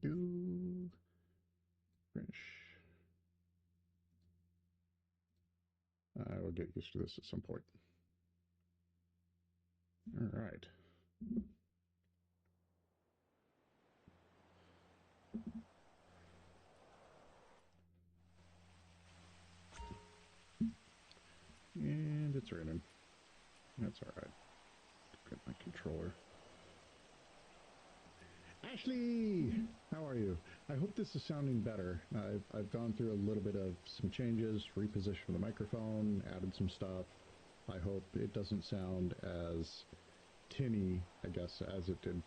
do. Finish. I will get used to this at some point. All right. And it's raining. That's all right. Get my controller. Ashley, how are you? I hope this is sounding better. I've gone through a little bit of some changes, repositioned the microphone, added some stuff. I hope it doesn't sound as tinny, I guess, as it did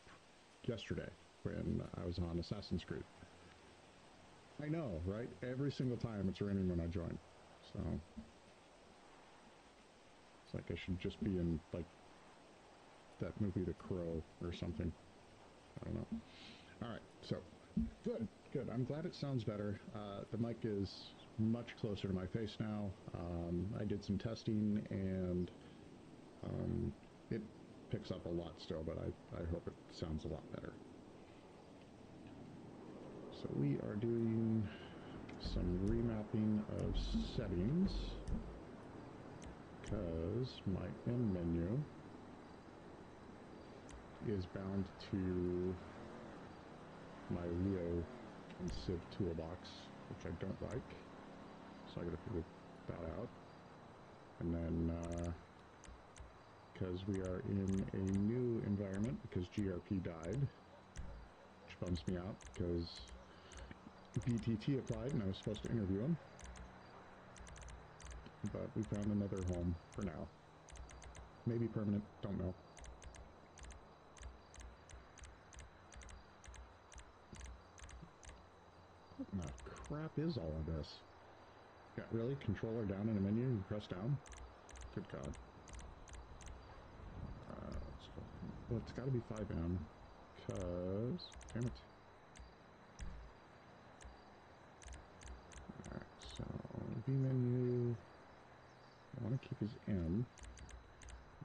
yesterday when I was on Assassin's Creed. I know, right? Every single time it's raining when I join. So it's like I should just be in, like, that movie The Crow or something. I don't know. All right, so good. I'm glad it sounds better. The mic is much closer to my face now. I did some testing and it picks up a lot still, but I hope it sounds a lot better. So we are doing some remapping of settings because my M menu is bound to my Leo and Civ toolbox, which I don't like. So I gotta figure that out. And then, because we are in a new environment, because GRP died, which bums me out, because VTT applied and I was supposed to interview him. But we found another home for now. Maybe permanent, don't know. What the crap is all of this? Yeah, really? Controller down in a menu? You press down? Good God. Let's go. Well, it's got to be 5M. Because... Damn it. Alright, so... V menu... I want to keep his M.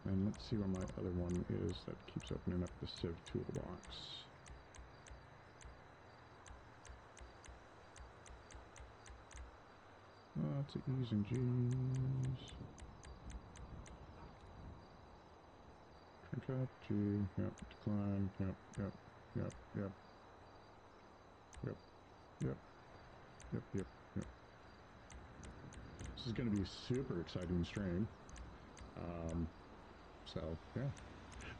And let's see where my other one is that keeps opening up the Civ toolbox. Lots of E's and G's. Contract G, yep, decline, yep. This is going to be a super exciting stream. So, yeah.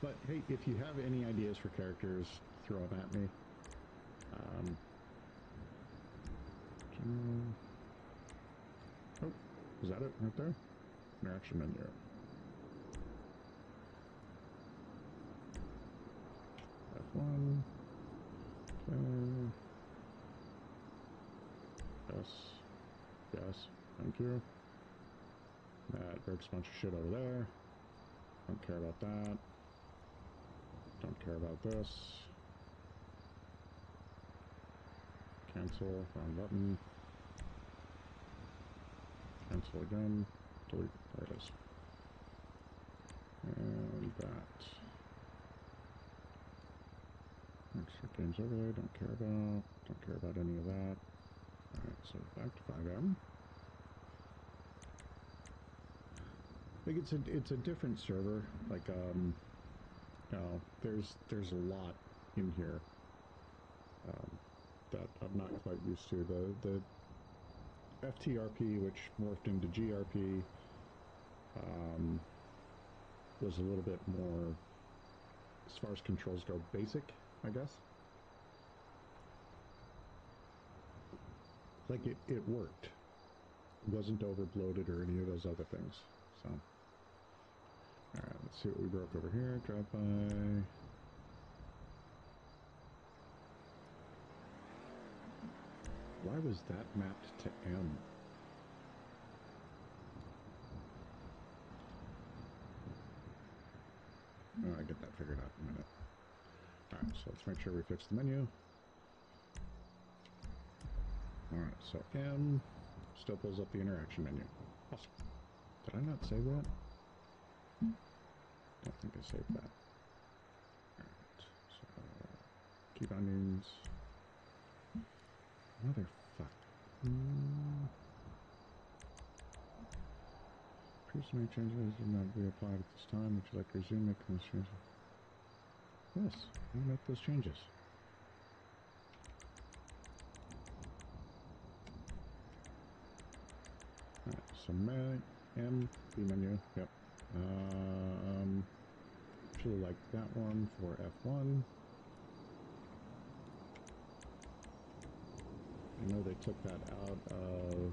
But hey, if you have any ideas for characters, throw them at me. Oh, is that it right there? Interaction menu. F1. Okay. Yes. Yes. Thank you. That breaks a bunch of shit over there. Don't care about that. Don't care about this. Cancel. Wrong button. Cancel again. Delete. There it is. And that. Extra games overlay. Don't care about. Don't care about any of that. Alright, so back to 5M. Like it's a different server. Like there's a lot in here that I'm not quite used to. The FTRP, which morphed into GRP, was a little bit more, as far as controls go, basic, I guess. Like it worked. It wasn't overbloated or any of those other things. So. Alright, let's see what we broke over here. Drive by. Why was that mapped to M? Oh, I get that figured out in a minute. Alright, so let's make sure we fix the menu. Alright, so M still pulls up the interaction menu. Awesome. Did I not save that? Don't think I saved that. Alright, so key bindings. Motherfucker. Appears to make changes do not be applied at this time. Would you like to resume making those changes? Yes, I'll make those changes. Alright, so M, B menu, yep. Actually like that one for F1. I know they took that out of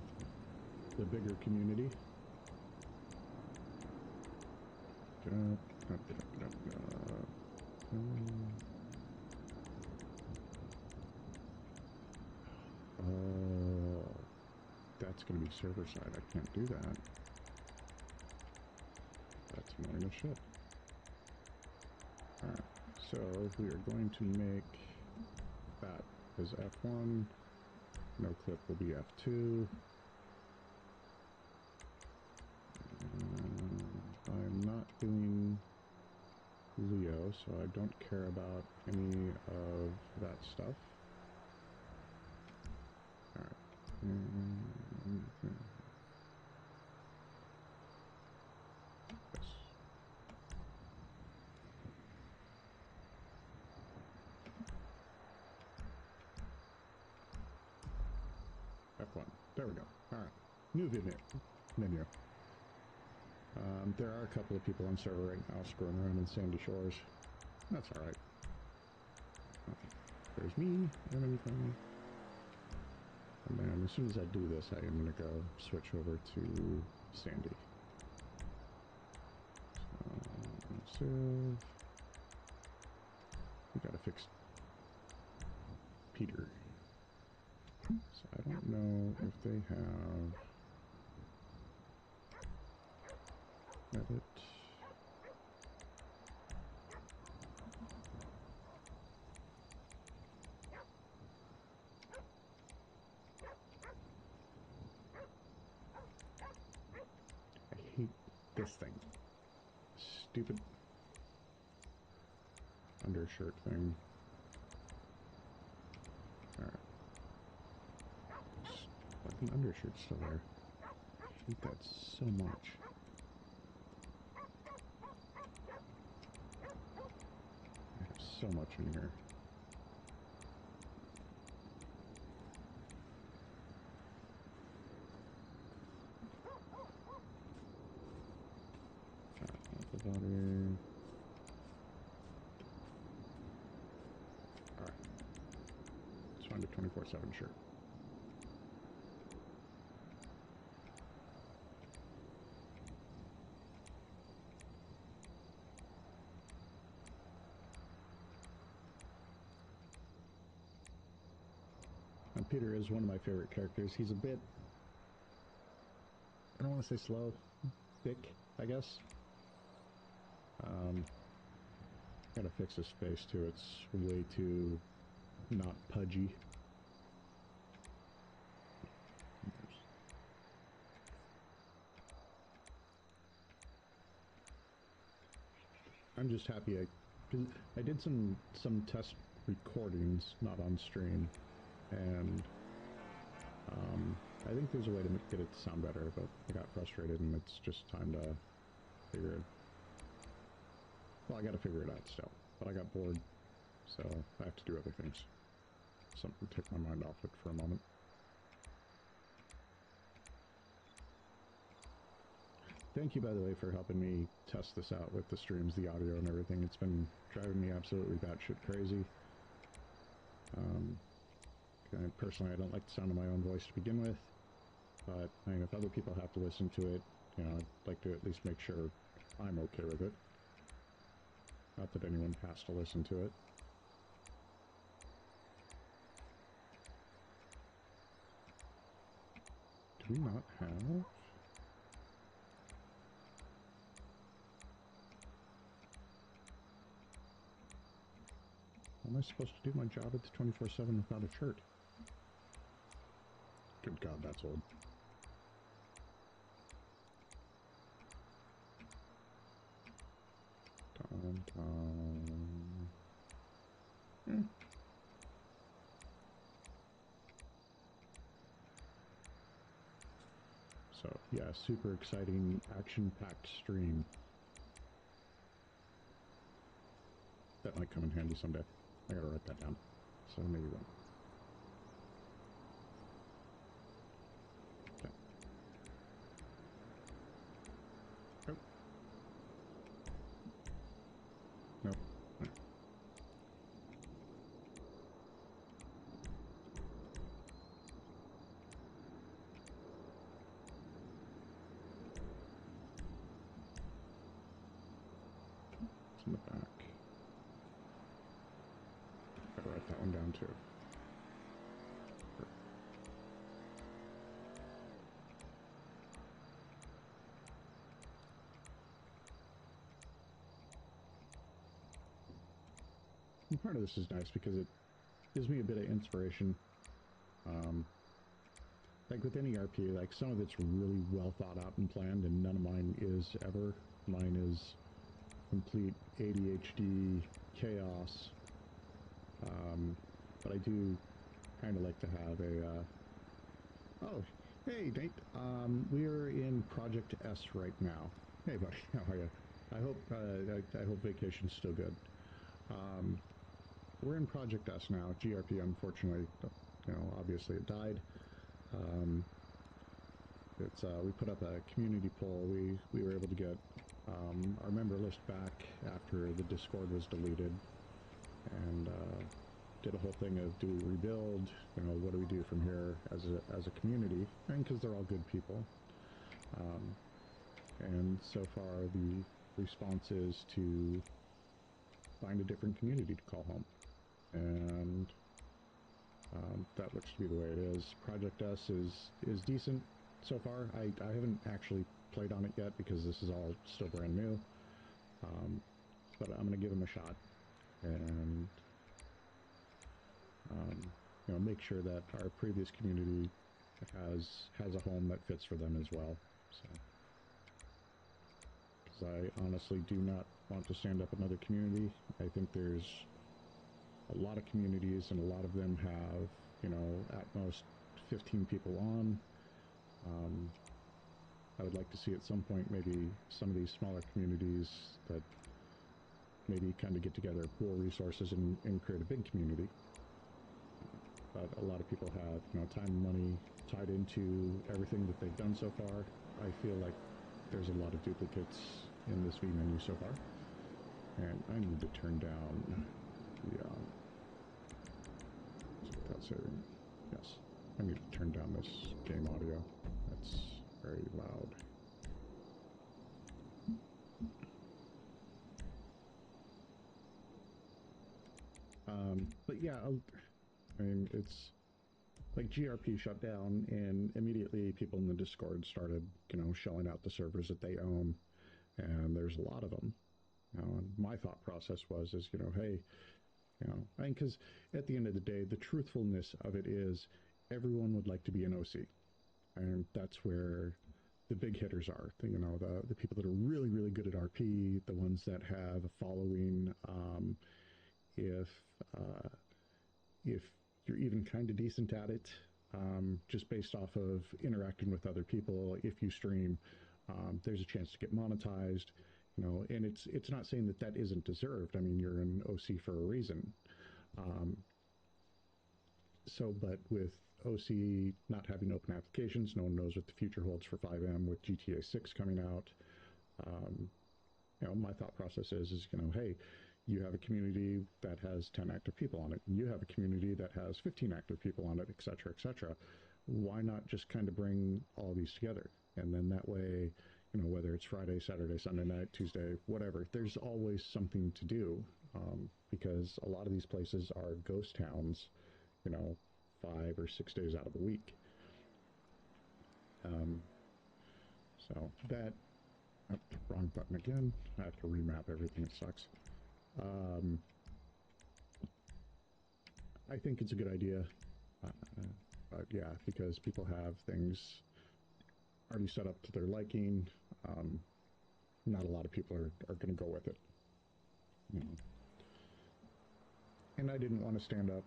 the bigger community. Oh, that's going to be server side. I can't do that. That's annoying as shit. Alright, so we are going to make that as F1. No clip will be F2. I'm not doing Leo, so I don't care about any of that stuff. Alright. Yes. F1. There we go. Alright. New menu. There are a couple of people on server right now screwing around in Sandy Shores. That's alright. There's me, and anything. And then as soon as I do this, I am going to go switch over to Sandy. So, we gotta fix Peter. So I don't know if they have edit. I hate this thing. Stupid undershirt thing. Alright. Fucking undershirt's still there. I hate that so much. I have so much in here. Body. Alright. Let's find a 24/7 shirt. Now, Peter is one of my favorite characters. He's a bit, I don't want to say slow, thick, I guess. Gotta fix his face too. It's way too not pudgy. I'm just happy I did some test recordings, not on stream, and I think there's a way to get it to sound better, but I got frustrated and it's just time to figure it. Well, I got to figure it out still, but I got bored, so I have to do other things. Something to take my mind off it for a moment. Thank you, by the way, for helping me test this out with the streams, the audio, and everything. It's been driving me absolutely batshit crazy. Personally, I don't like the sound of my own voice to begin with, but I mean, if other people have to listen to it, you know, I'd like to at least make sure I'm okay with it. Not that anyone has to listen to it. Do we not have... How am I supposed to do my job at the 24/7 without a shirt? Good God, that's old. So yeah, super exciting, action-packed stream. That might come in handy someday. I gotta write that down. So maybe one. Okay. Oh. Nope. Right. It's in the back. Gotta write that one down too. And part of this is nice because it gives me a bit of inspiration. Like with any RP, like some of it's really well thought out and planned, and none of mine is ever. Mine is complete ADHD chaos. But I do kind of like to have a. Oh, hey Nate. We're in Project S right now. Hey buddy, how are you? I hope vacation's still good. We're in Project S now. GRP, unfortunately, obviously it died. We put up a community poll. We were able to get our member list back after the Discord was deleted, and did a whole thing of, do we rebuild? What do we do from here as a community? And because they're all good people. And so far the response is to find a different community to call home, and that looks to be the way it is. Project S is decent so far. I haven't actually played on it yet because this is all still brand new, but I'm going to give them a shot and make sure that our previous community has a home that fits for them as well. So, because I honestly do not want to stand up another community. I think there's a lot of communities, and a lot of them have, at most 15 people on. I would like to see at some point maybe some of these smaller communities that maybe kind of get together, pool resources, and create a big community. But a lot of people have, time and money tied into everything that they've done so far. I feel like there's a lot of duplicates in this V menu so far. And I need to turn down the, without saving. Yes, I need to turn down this game audio. That's very loud. But yeah, I mean, it's like GRP shut down, and immediately people in the Discord started, shelling out the servers that they own, and there's a lot of them. And my thought process is, hey, I mean, because at the end of the day, the truthfulness of it is everyone would like to be an OC, and that's where the big hitters are. The people that are really, really good at RP, the ones that have a following. If if you're even kind of decent at it, just based off of interacting with other people, if you stream, there's a chance to get monetized. And it's not saying that that isn't deserved. I mean, you're an OC for a reason. But with OC not having open applications, no one knows what the future holds for 5M with GTA 6 coming out. My thought process is, hey, you have a community that has 10 active people on it, and you have a community that has 15 active people on it, et cetera, et cetera. Why not just kind of bring all these together? And then that way, whether it's Friday, Saturday, Sunday night, Tuesday, whatever, there's always something to do, because a lot of these places are ghost towns, 5 or 6 days out of the week. So that, oh, wrong button again. I have to remap everything. It sucks. I think it's a good idea. But yeah, because people have things already set up to their liking. Not a lot of people are going to go with it. And I didn't want to stand up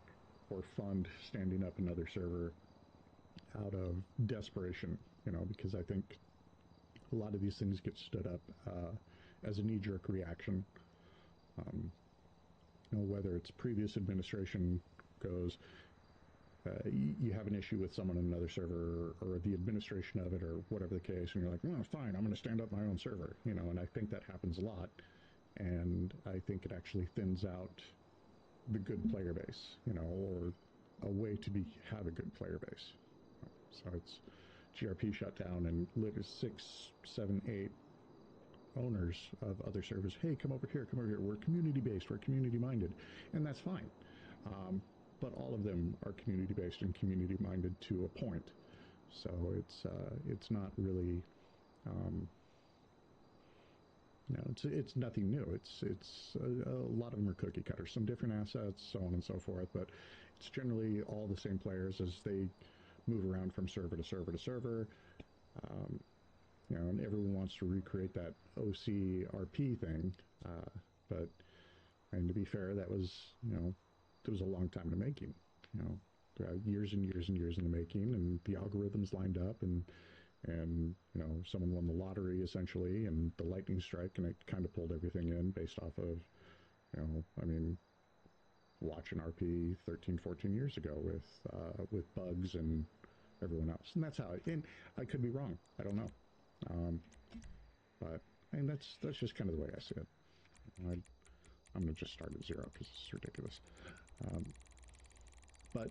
or fund standing up another server out of desperation. you know, because I think a lot of these things get stood up as a knee-jerk reaction. You know, whether it's previous administration goes, you have an issue with someone in another server or the administration of it or whatever the case, and you're like, oh, fine, I'm going to stand up my own server, you know, and I think that happens a lot. And I think it actually thins out the good player base, you know, or a way to have a good player base. So it's GRP shut down and lit 6, 7, 8 owners of other servers. Hey, come over here, come over here. We're community based, we're community minded, and that's fine. But all of them are community based and community minded to a point. So it's not really, you know, it's nothing new. It's a lot of them are cookie cutters, some different assets, so on and so forth. But it's generally all the same players as they move around from server to server to server. You know, and everyone wants to recreate that OC RP thing, but and to be fair, that was, you know, it was a long time in the making. You know, years and years and years in the making, and the algorithms lined up, and you know, someone won the lottery essentially, and the lightning strike, and it kind of pulled everything in based off of, you know, I mean, watching RP 13, 14 years ago with bugs and everyone else, and that's how. And I could be wrong. I don't know. But I mean, that's just kind of the way I see it. I'm going to just start at 0 because it's ridiculous. But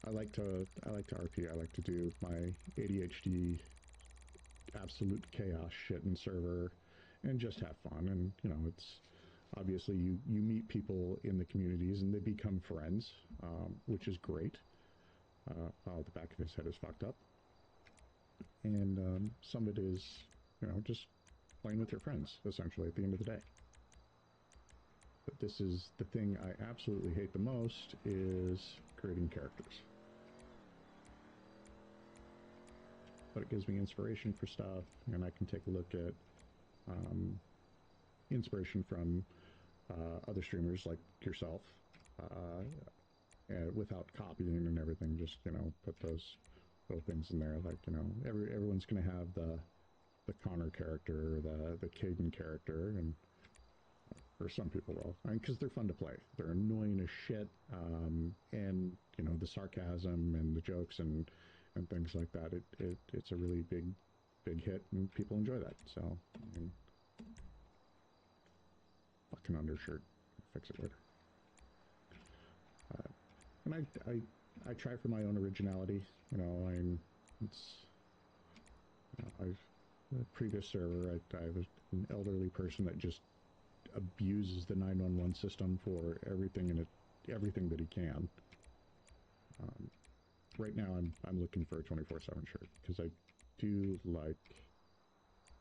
I like to RP. I like to do my ADHD absolute chaos shit in server and just have fun. And you know, it's obviously you meet people in the communities and they become friends, which is great. Oh, the back of his head is fucked up. And some of it is, you know, just playing with your friends, essentially, at the end of the day. But this is the thing I absolutely hate the most, is creating characters. But it gives me inspiration for stuff, and I can take a look at inspiration from other streamers like yourself, without copying and everything. Just, you know, put those little things in there, like, you know, everyone's going to have the Connor character, the Caden character, and or some people will, I mean, because they're fun to play. They're annoying as shit, and you know, the sarcasm and the jokes and things like that. It's a really big hit, and people enjoy that. So, I mean, fucking undershirt, fix it later. And I try for my own originality. You know, it's, you know, the previous server, I was an elderly person that just abuses the 911 system for everything everything that he can. Right now, I'm looking for a 24/7 shirt because I do like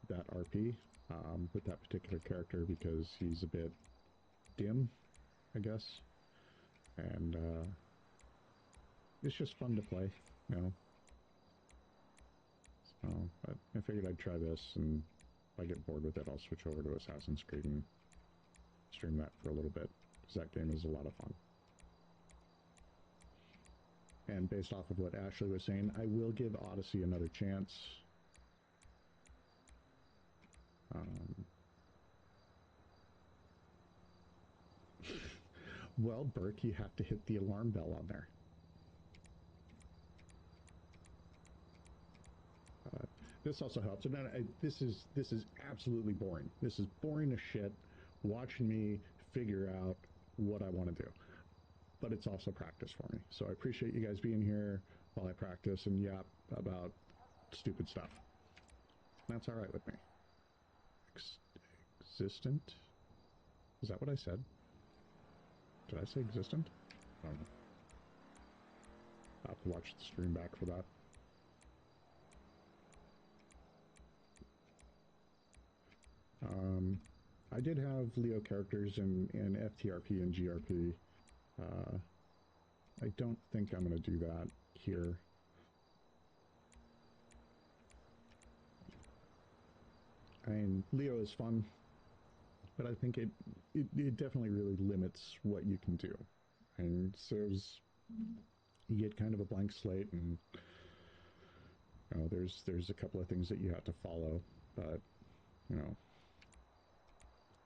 that RP with that particular character, because he's a bit dim, I guess, and it's just fun to play, you know. So, but I figured I'd try this, and if I get bored with it, I'll switch over to Assassin's Creed and stream that for a little bit, because that game is a lot of fun. And based off of what Ashley was saying, I will give Odyssey another chance. Well, Burke, you have to hit the alarm bell on there. This also helps. And this is absolutely boring. This is boring as shit, watching me figure out what I want to do. But it's also practice for me. So I appreciate you guys being here while I practice and yap about stupid stuff. That's all right with me. Existent? Is that what I said? Did I say existent? I don't know. I'll have to watch the stream back for that. I did have Leo characters in FTRP and GRP. I don't think I'm going to do that here. I mean, Leo is fun, but I think it definitely really limits what you can do. And so you get kind of a blank slate, and You know, there's a couple of things that you have to follow, but you know,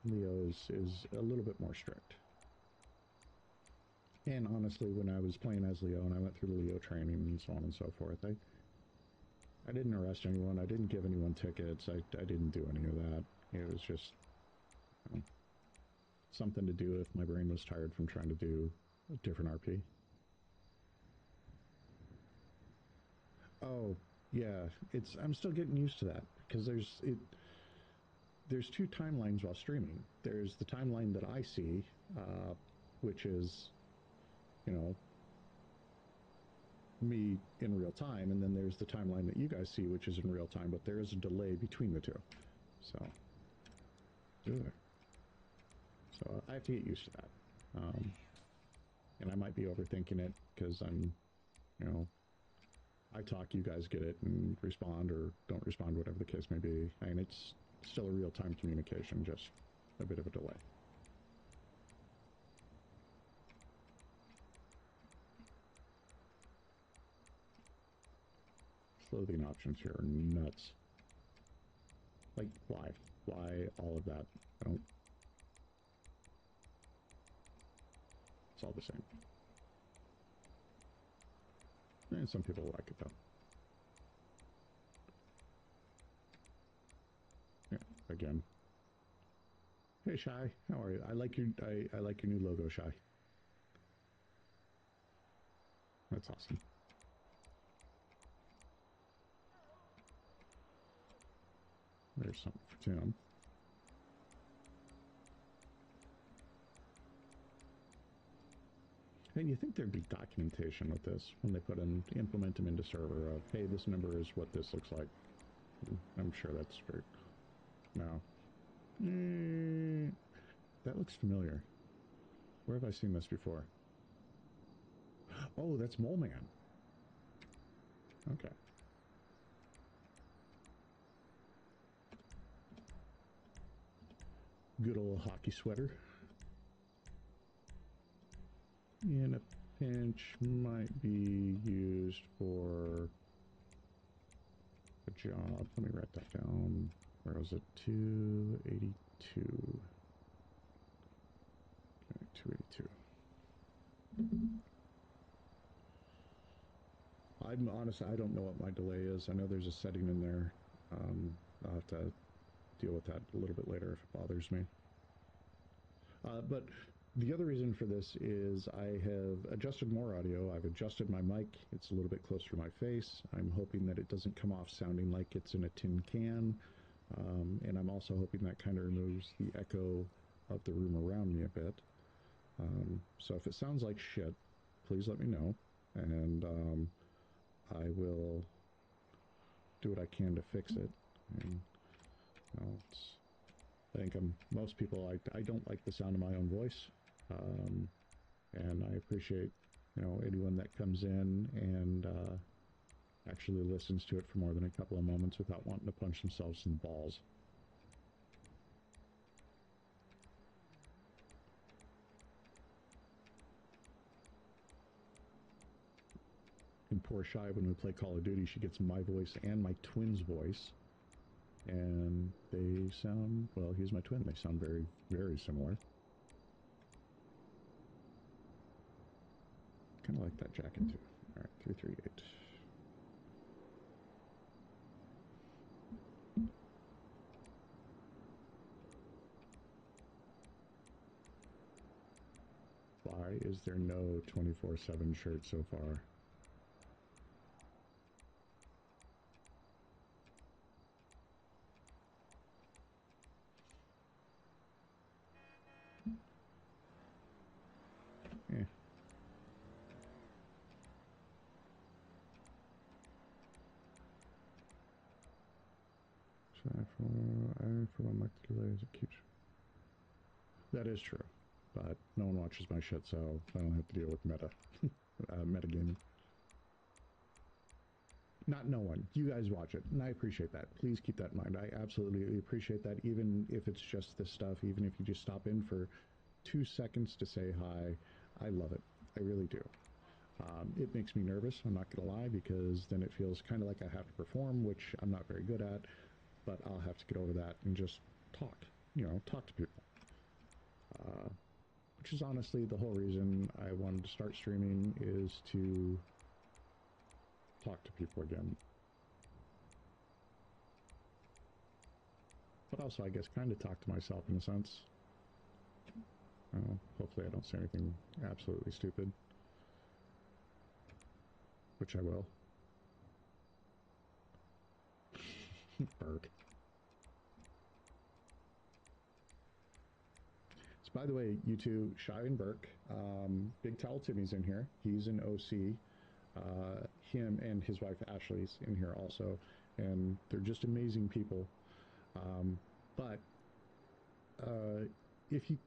Leo's is a little bit more strict. And honestly, when I was playing as Leo and I went through the Leo training and so on and so forth, I didn't arrest anyone. I didn't give anyone tickets. I didn't do any of that. It was just something to do if my brain was tired from trying to do a different RP. Oh, yeah. I'm still getting used to that because there's two timelines while streaming. There's the timeline that I see, which is, you know, me in real time, and then there's the timeline that you guys see, which is in real time, but there is a delay between the two. So I have to get used to that. And I might be overthinking it because I'm, you know, I talk, you guys get it and respond or don't respond, whatever the case may be. And it's still a real-time communication, just a bit of a delay. Clothing options here are nuts. Like, why? Why all of that? I don't... It's all the same. And some people like it, though. Yeah, again. Hey, Shy, how are you? I like your new logo, Shy. That's awesome. There's something for Tim. And you think there'd be documentation with this when they implement them into server of, hey, this number is what this looks like. I'm sure that's straight. No. That looks familiar. Where have I seen this before? Oh, that's Mole Man. Okay. Good old hockey sweater. In a pinch might be used for a job. Let me write that down. Where was it? 282. Okay, 282. I'm honest, I don't know what my delay is. I know there's a setting in there. I'll have to deal with that a little bit later if it bothers me. But the other reason for this is I have adjusted more audio. I've adjusted my mic. It's a little bit closer to my face. I'm hoping that it doesn't come off sounding like it's in a tin can. And I'm also hoping that kind of removes the echo of the room around me a bit. So if it sounds like shit, please let me know. And I will do what I can to fix it. And, you know, I think most people, I don't like the sound of my own voice. And I appreciate, you know, anyone that comes in and actually listens to it for more than a couple of moments without wanting to punch themselves in the balls. And poor Shy, when we play Call of Duty, she gets my voice and my twin's voice. And they sound, well, he's my twin. They sound very, very similar. Kind of like that jacket, too. All right, 338. Why is there no 24/7 shirt so far? Eh. So I for one like the delays it keeps. That is true, but no one watches my shit, so I don't have to deal with metagaming. Not no one. You guys watch it, and I appreciate that. Please keep that in mind. I absolutely appreciate that, even if it's just this stuff, even if you just stop in for 2 seconds to say hi. I love it. I really do. It makes me nervous, I'm not going to lie, because then it feels kind of like I have to perform, which I'm not very good at, but I'll have to get over that and just talk, talk to people. Which is honestly the whole reason I wanted to start streaming, is to talk to people again. But also, I guess, kind of talk to myself in a sense. Hopefully I don't say anything absolutely stupid. Which I will. Burke. So by the way, you two, Shy and Burke, Big Towel Timmy's in here. He's an OC. Him and his wife Ashley's in here also. And they're just amazing people. But if you,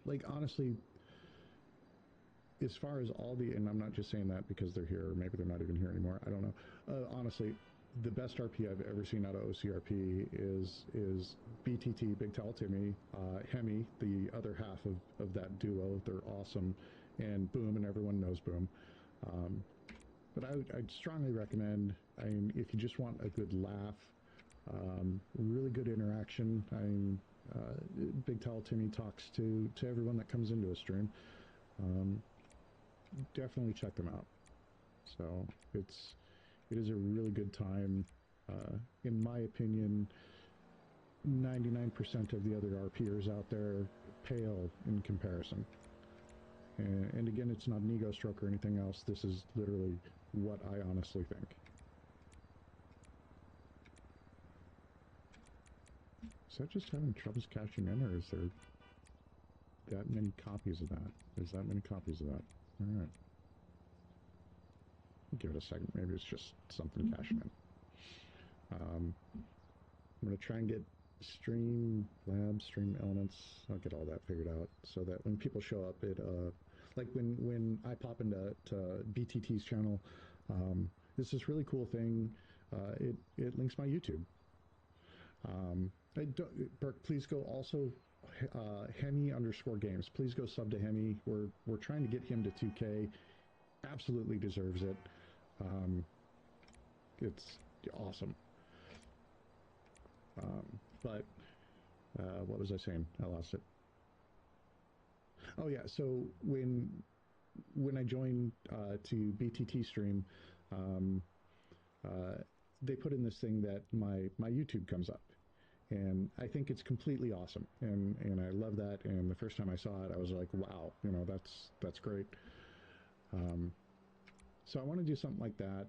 like, honestly, as far as all the, and I'm not just saying that because they're here, or maybe they're not even here anymore, I don't know. Honestly, the best RP I've ever seen out of OCRP is BTT, Big Towel Timmy, Hemi, the other half of that duo. They're awesome. And Boom, and everyone knows Boom. But I'd strongly recommend, I mean, if you just want a good laugh, really good interaction. I mean, Big Towel Timmy talks to everyone that comes into a stream. Definitely check them out. So it is a really good time. In my opinion, 99% of the other RPers out there pale in comparison. And again, it's not an ego stroke or anything else. This is literally what I honestly think. Is that just having troubles cashing in, or is there that many copies of that? There's that many copies of that. All right. Give it a second. Maybe it's just something cashing in. I'm going to try and get stream labs, stream elements. I'll get all that figured out so that when people show up, it like when I pop into BTT's channel, it's this really cool thing. It links my YouTube. Burke, please go also Hemi_games. Please go sub to Hemi. We're trying to get him to 2K. Absolutely deserves it. It's awesome. But what was I saying? I lost it. Oh yeah. So when I joined to BTT stream, they put in this thing that my YouTube comes up. And I think it's completely awesome, and I love that. And the first time I saw it, I was like, "Wow, that's great." So I want to do something like that.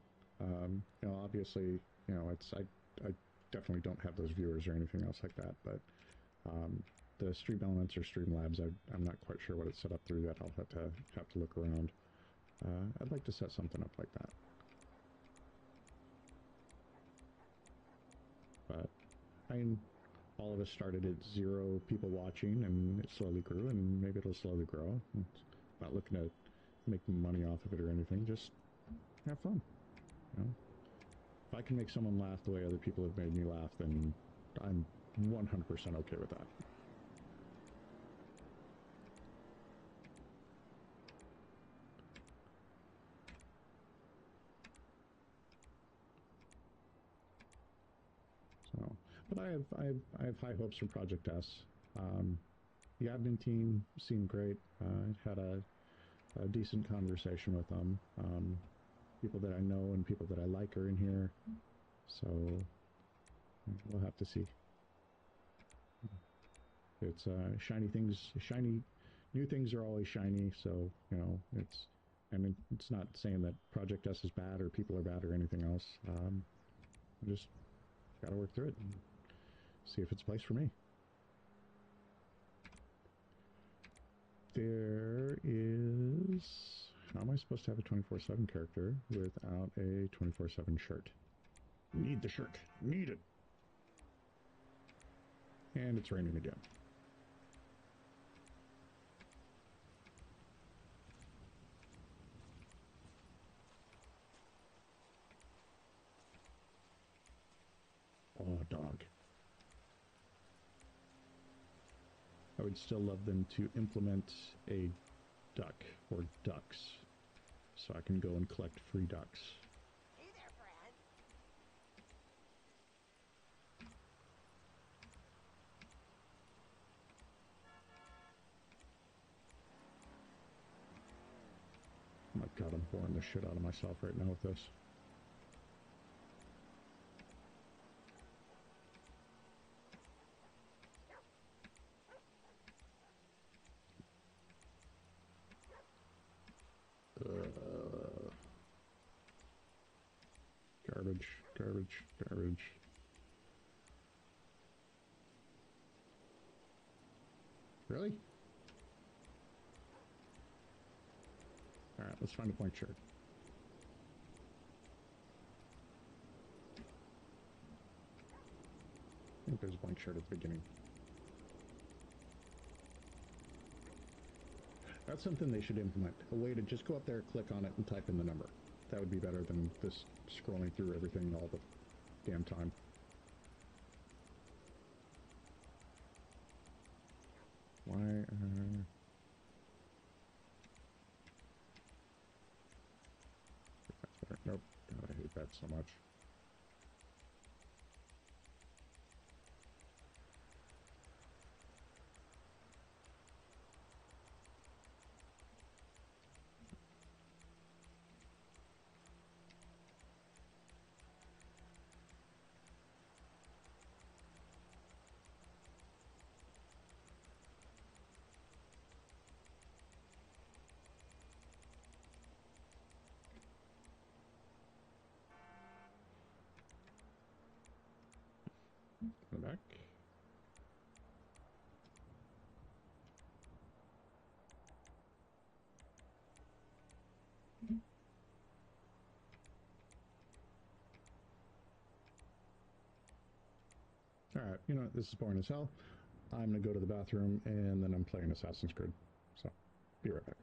Obviously, it's I definitely don't have those viewers or anything else like that. But the Stream Elements or Stream Labs, I'm not quite sure what it's set up through. That I'll have to look around. I'd like to set something up like that. But I mean, all of us started at 0 people watching, and it slowly grew, and maybe it'll slowly grow. It's not looking to make money off of it or anything. Just have fun. If I can make someone laugh the way other people have made me laugh, then I'm 100% okay with that. So, but I have high hopes for Project S. The admin team seemed great. I had a decent conversation with them. People that I know and people that I like are in here. So we'll have to see. It's shiny things, new things are always shiny. So, it's not saying that Project S is bad or people are bad or anything else. I just got to work through it and see if it's a place for me. There is... How am I supposed to have a 24/7 character without a 24/7 shirt? Need the shirt. Need it. And it's raining again. Oh, dog. I would still love them to implement a duck or ducks so I can go and collect free ducks. Hey there, friend. Oh my god, I'm boring the shit out of myself right now with this. Garbage, garbage, garbage. Really? Alright, let's find a blank shirt. I think there's a blank shirt at the beginning. That's something they should implement. A way to just go up there, click on it, and type in the number. That would be better than this scrolling through everything all the damn time. Why, that's better. Nope. God, I hate that so much. Go back. Alright, you know what? This is boring as hell. I'm gonna go to the bathroom, and then I'm playing Assassin's Creed. So, be right back.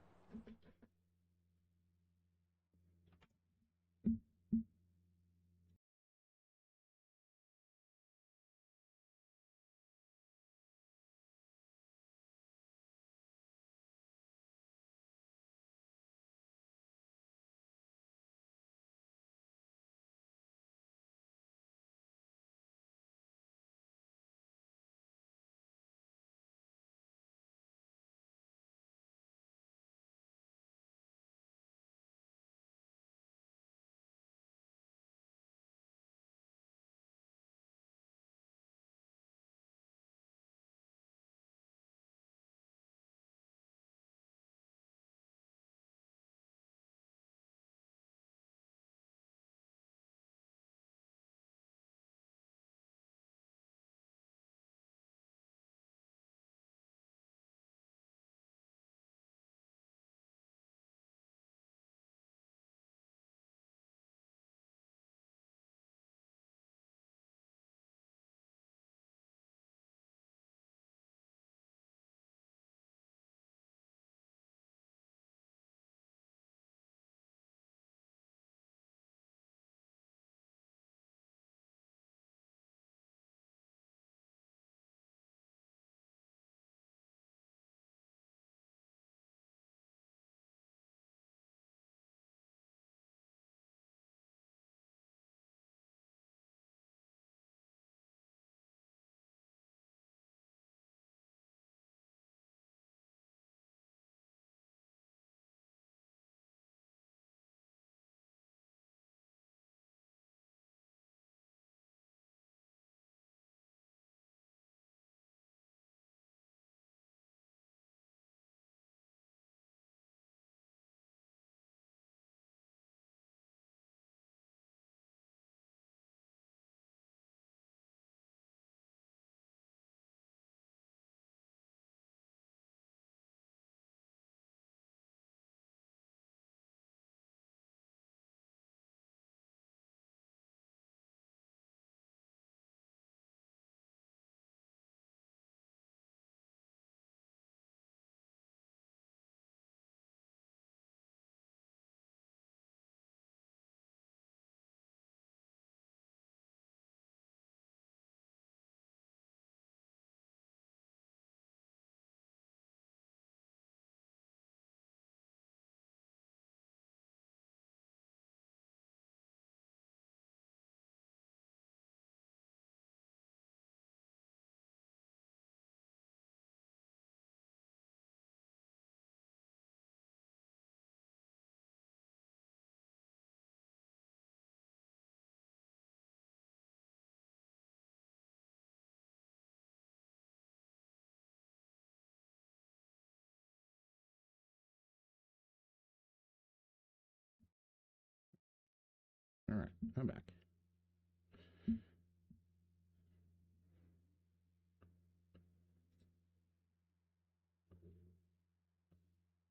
Alright, I'm back.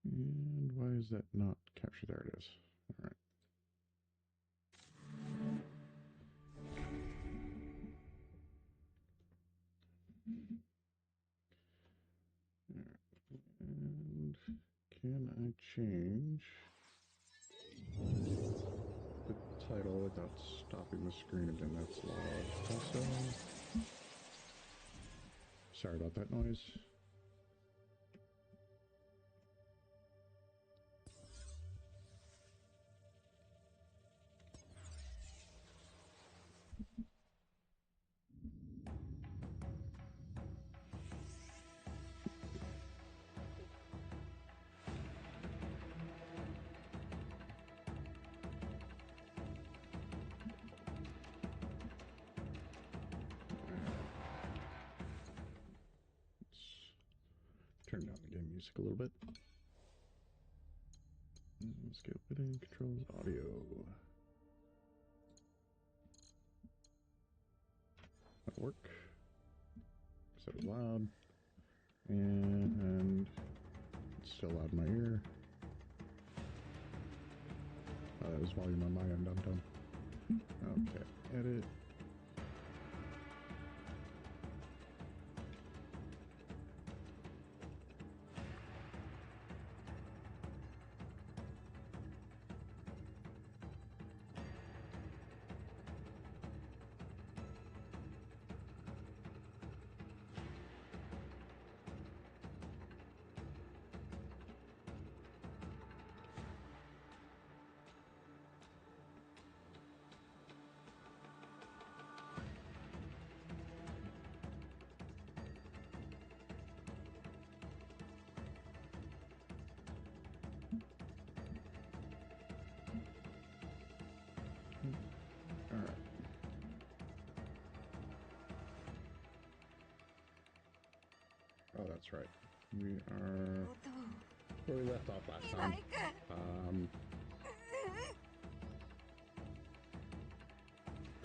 And why is that not captured? There it is. Alright. And can I change the title without stopping the screen again? That's loud. Also, sorry about that noise. Turn down the game music a little bit. Let's go fitting controls audio. That'll work. Set it loud. And it's still loud in my ear. That was volume on my end, I'm done. Okay, edit. Alright. Oh, that's right. We are where we left off last time.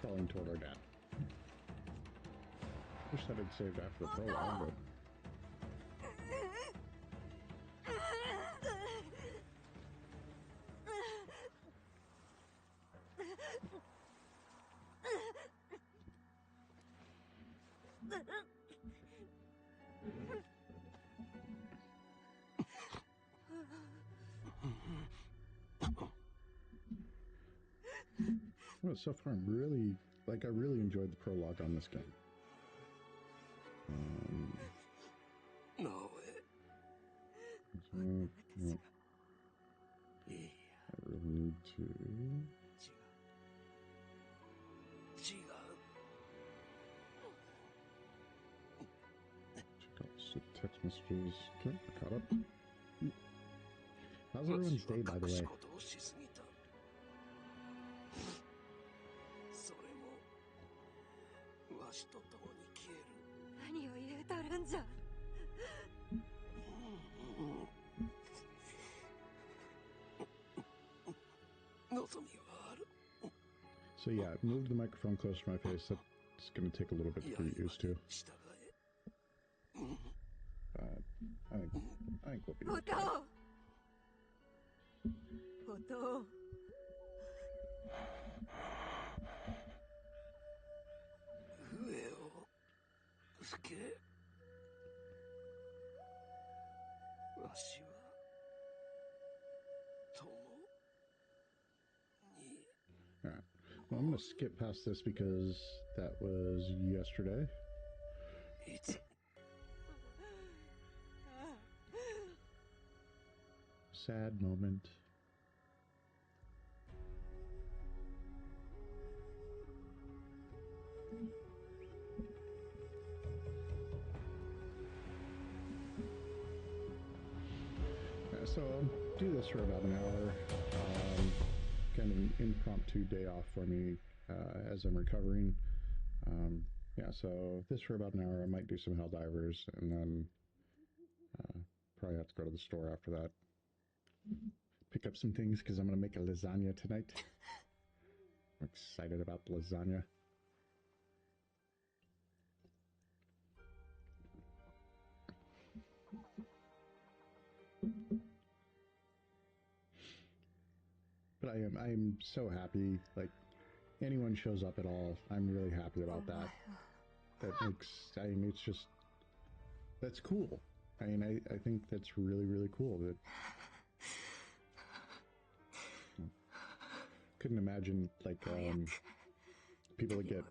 Crawling toward our dad. Wish that had saved after the prologue, but... Well, so far I'm really, I really enjoyed the prologue on this game. No. So, yeah. I really need to... check out the text messages. Okay, I caught up. How's everyone's day, by the way? わしと共に消える。何を言うとるんじゃ。望みはある。 So yeah, move the microphone closer to my face. That's going to take a little bit to get used to. I think we'll be okay. おとう。上を吹け。わしは共に。 Alright. Well, I'm going to skip past this because that was yesterday. Sad moment. So I'll do this for about an hour. Kind of an impromptu day off for me as I'm recovering. Yeah, so this for about an hour. I might do some Helldivers and then probably have to go to the store after that. Pick up some things because I'm going to make a lasagna tonight. I'm excited about the lasagna. But I am so happy. Like, anyone shows up at all, I'm really happy about that. That makes, I mean, it's just, that's cool. I mean, I think that's really, really cool. That couldn't imagine, like, people that get,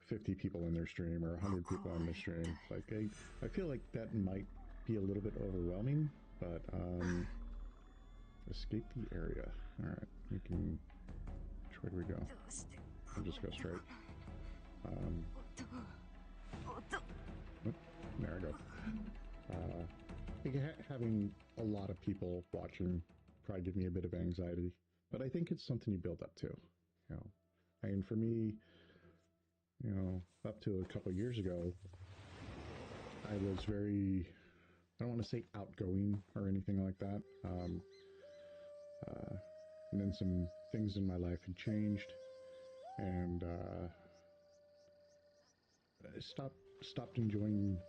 50 people in their stream or 100 people in their stream. Like, I feel like that might be a little bit overwhelming, but, escape the area. Alright, we can, which way do we go? We'll just go straight. There I go. Having a lot of people watching probably give me a bit of anxiety, but I think it's something you build up to. You know, I mean, for me, you know, up to a couple years ago, I was very, I don't want to say outgoing or anything like that. And then some things in my life had changed, and I stopped enjoying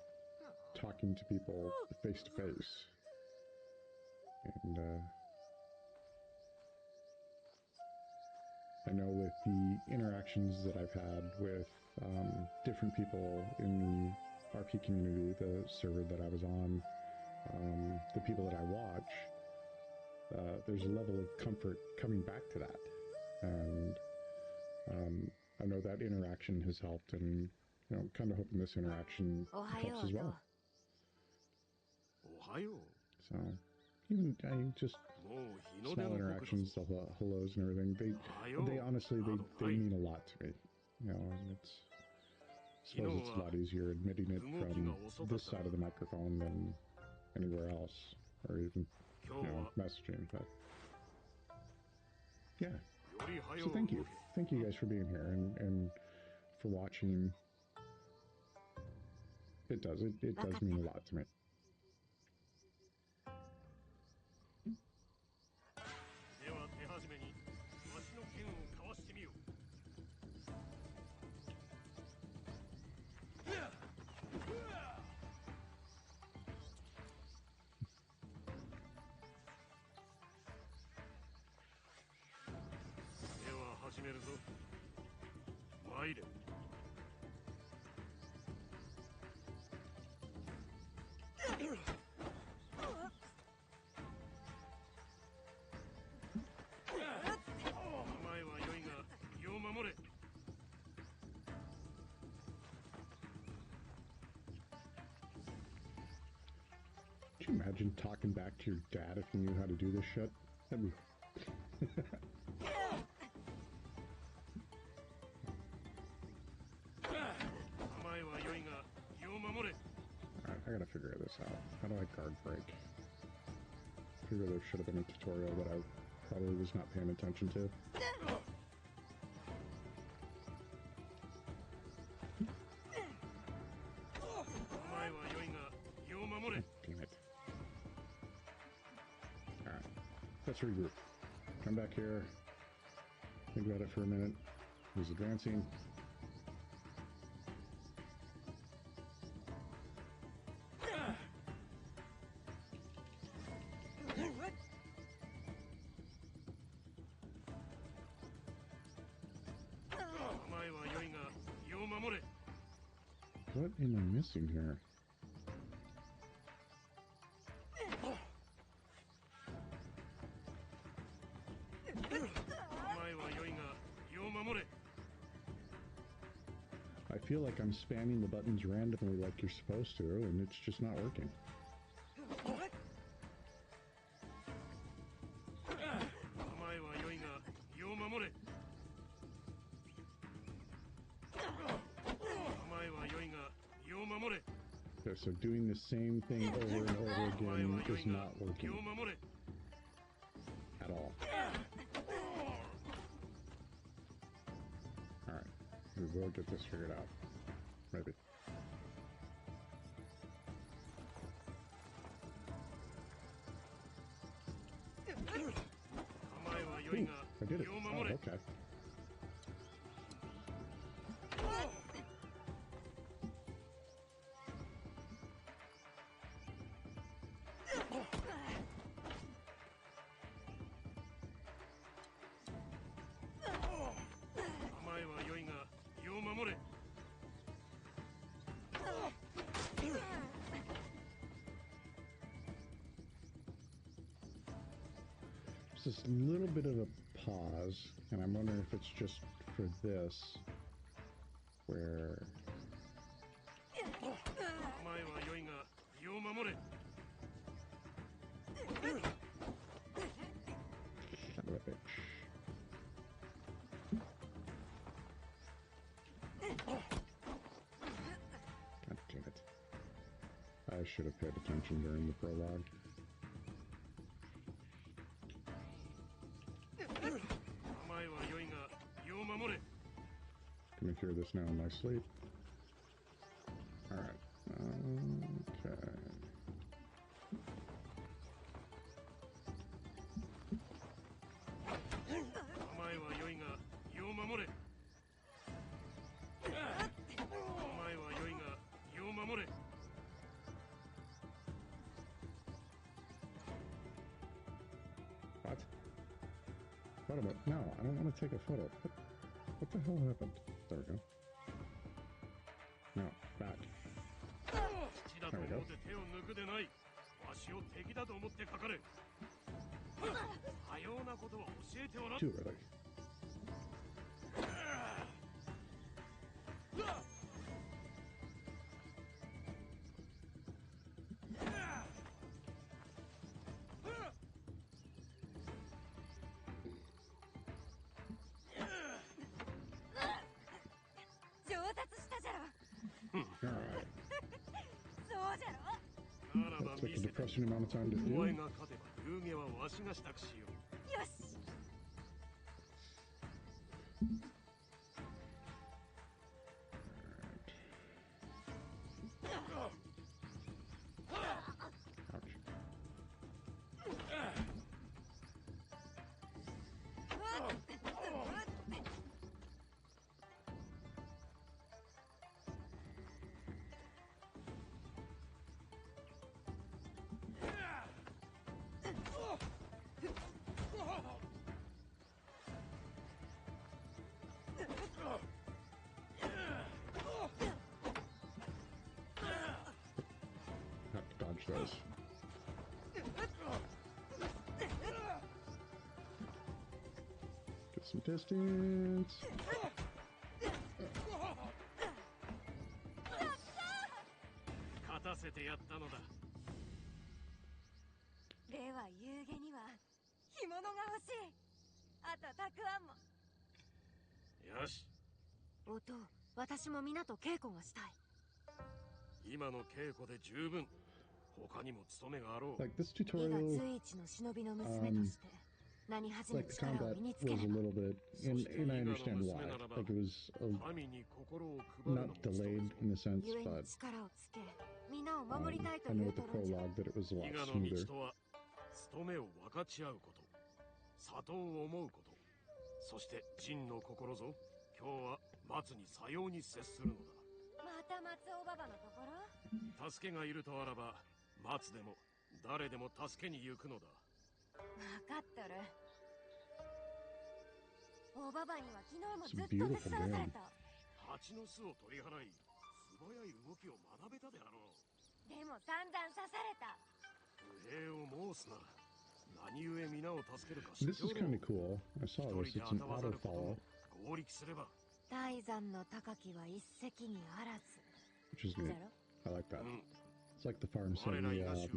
talking to people face to face. And I know with the interactions that I've had with different people in the RP community, the server that I was on, the people that I watch, there's a level of comfort coming back to that. And I know that interaction has helped, and, you know, kind of hoping this interaction helps as well. So, even just small interactions, the hellos and everything, they honestly, they mean a lot to me. You know, and it's, I suppose it's a lot easier admitting it from this side of the microphone than anywhere else, or even, you know, messaging, but yeah. So thank you guys for being here and for watching. It does mean a lot to me. Could you imagine talking back to your dad if you knew how to do this shit? That'd be... Alright, I gotta figure this out. How do I guard break? I figure there should have been a tutorial that I probably was not paying attention to. Damn it. Alright, let's regroup. Come back here. Think about it for a minute. He's advancing. What am I missing here? I feel like I'm spamming the buttons randomly like you're supposed to, and it's just not working. Okay, so doing the same thing over and over again is not working at all. Alright, we will get this figured out. Maybe. Ooh, I did it. Oh, okay. Okay. There's this little bit of a pause, and I'm wondering if it's just for this, where... Son of a bitch. God damn it. I should have paid attention during the prologue. Can we hear this now in my sleep? Alright. Okay. What? What about? No, I don't want to take a photo. What the hell happened? There we go. No, back. There we go. Too early. Alright. That took a depressing amount of time to do. Have to dodge those. Get some distance. では夕げには干物が欲しい。あとたくあんも。よし。おと、私も皆と稽古がしたい。今の稽古で十分。他にも務めがあろう。Like this tutorial, like the combat was a little bit, and I understand why. Like it was not delayed in a sense, but I know with the prologue that it was a lot smoother. 務めを分かち合うこと、里を思うこと、そして仁の心ぞ。今日は松にさように接するのだ。また松尾ババのところ？助けがいるとあらば、松でも誰でも助けに行くのだ。分かっとる。おばばには昨日もずっと手伝わされた。蜂の巣を取り払い、素早い動きを学べたであろう。でも散々刺された。 This is kind of cool. I saw this. It's an auto follow, which is neat. I like that. It's like the Farm City guidelines,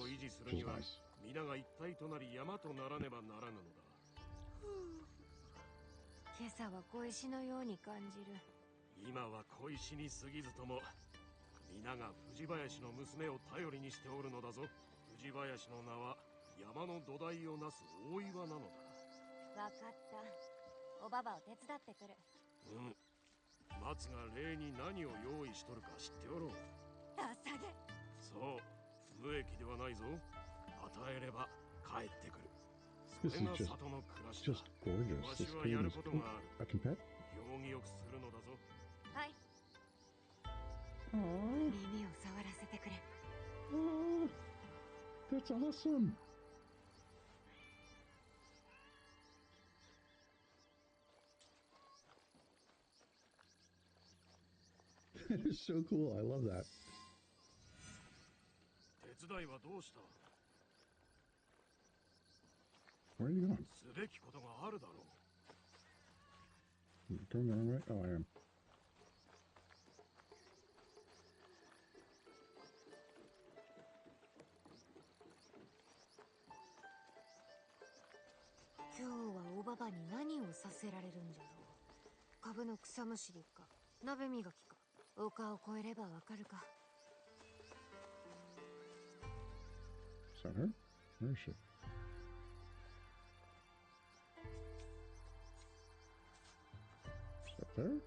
which is nice. 皆が一体となり山とならねばならぬのだ。今朝は小石のように感じる。今は小石に過ぎずとも。 皆が藤林の娘を頼りにしておるのだぞ。藤林の名は山の土台をなす大岩なのだ。わかった。おばばを手伝ってくる。松が礼に何を用意しとるか知っておろう。捧げ。そう、無益ではないぞ。与えれば帰ってくる。そ This is just gorgeous. This game is... Oh, I can pet? 行儀よくするのだぞ。はい。 Aww. 耳を触らせてくれ。 Oh, that's awesome. That is so cool. I love that. 手伝いはどうした？ Where are you going? すべきことがあるだろう。 Going the wrong way? Oh, I am. 今日はおばばに何をさせられるんじゃろう。株の草むしりか、鍋磨きか。丘を越えればわかるか。 Is that her? Where is she? Is that there?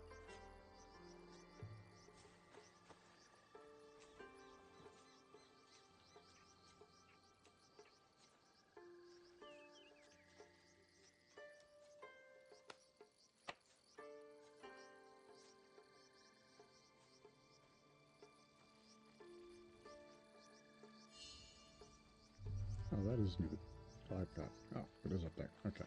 Oh, that is neat. I like that. Oh, it is up there. Okay.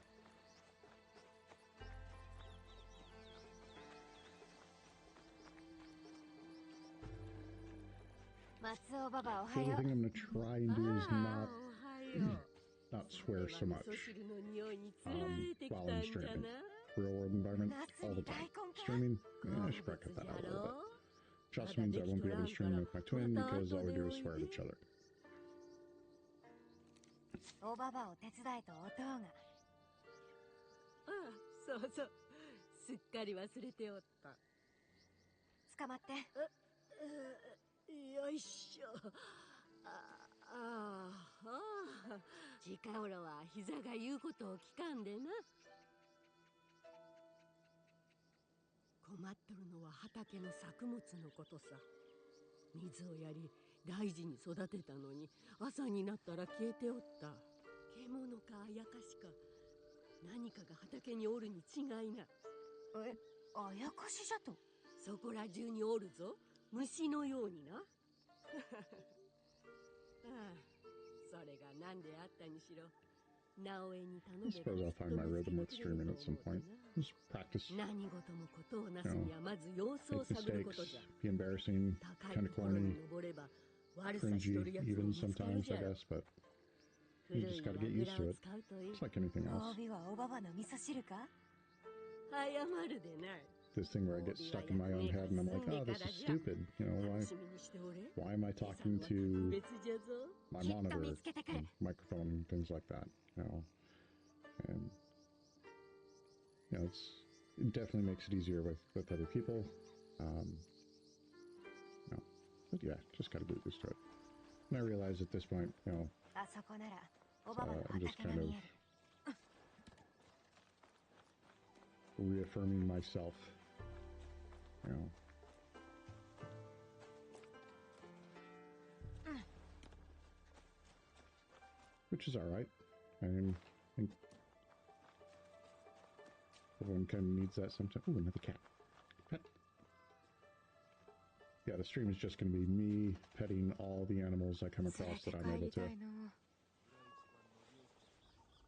松尾ババおは The よ only う。 thing I'm gonna try and do is not swear so much while I'm streaming. Real world environment all the time. Streaming, yeah, I should probably cut that out a little bit. Just means I won't be able to stream with my twin because all we do is swear at each other. おばばを手伝えとおとうが。ああ、そうそう。すっかり忘れておった。捕まって。よいしょ。近頃は膝が言うことを聞かんでな。困っとるのは畑の作物のことさ。水をやり大事に育てたのに朝になったら消えておった。獣かあやかしか何かが畑におるに違いない。え、あやかしじゃと？そこら中におるぞ。虫のようにな。ああ、それが何であったにしろ。直江に頼 I め suppose I'll find my rhythm with streaming at some point. Just practice. 何事もことをなすにはまず様子を Make 探ること mistakes, じゃ。 be embarrassing, 高い kind と of ころに corny, 登れば悪さしとる cringy やつを even 見つける sometimes, じ I ゃろ。 guess, but 古 you い just gotta や get ぐ used ら to を it. 使うといい。 It's like anything 褒 else. 美はおばばの味噌汁か？ 謝るでない。 This thing where I get stuck in my own head and I'm like, oh, this is stupid. You know, 楽しみにしておれ。 why am I 今朝 talking は特 to 別じゃぞ。 my きっと monitor 見つけてくる。 and microphone and things like that, you know? And, you know, it definitely makes it easier with other people. You know, but yeah, just gotta get used to it. And I realize at this point, you know, あそこならおばばの I'm just 畑が kind 見 of える。 reaffirming myself, you know. Which is alright. I mean, I think everyone kind of needs that sometimes. Ooh, another cat. Pet. Yeah, the stream is just going to be me petting all the animals I come across that I'm able to.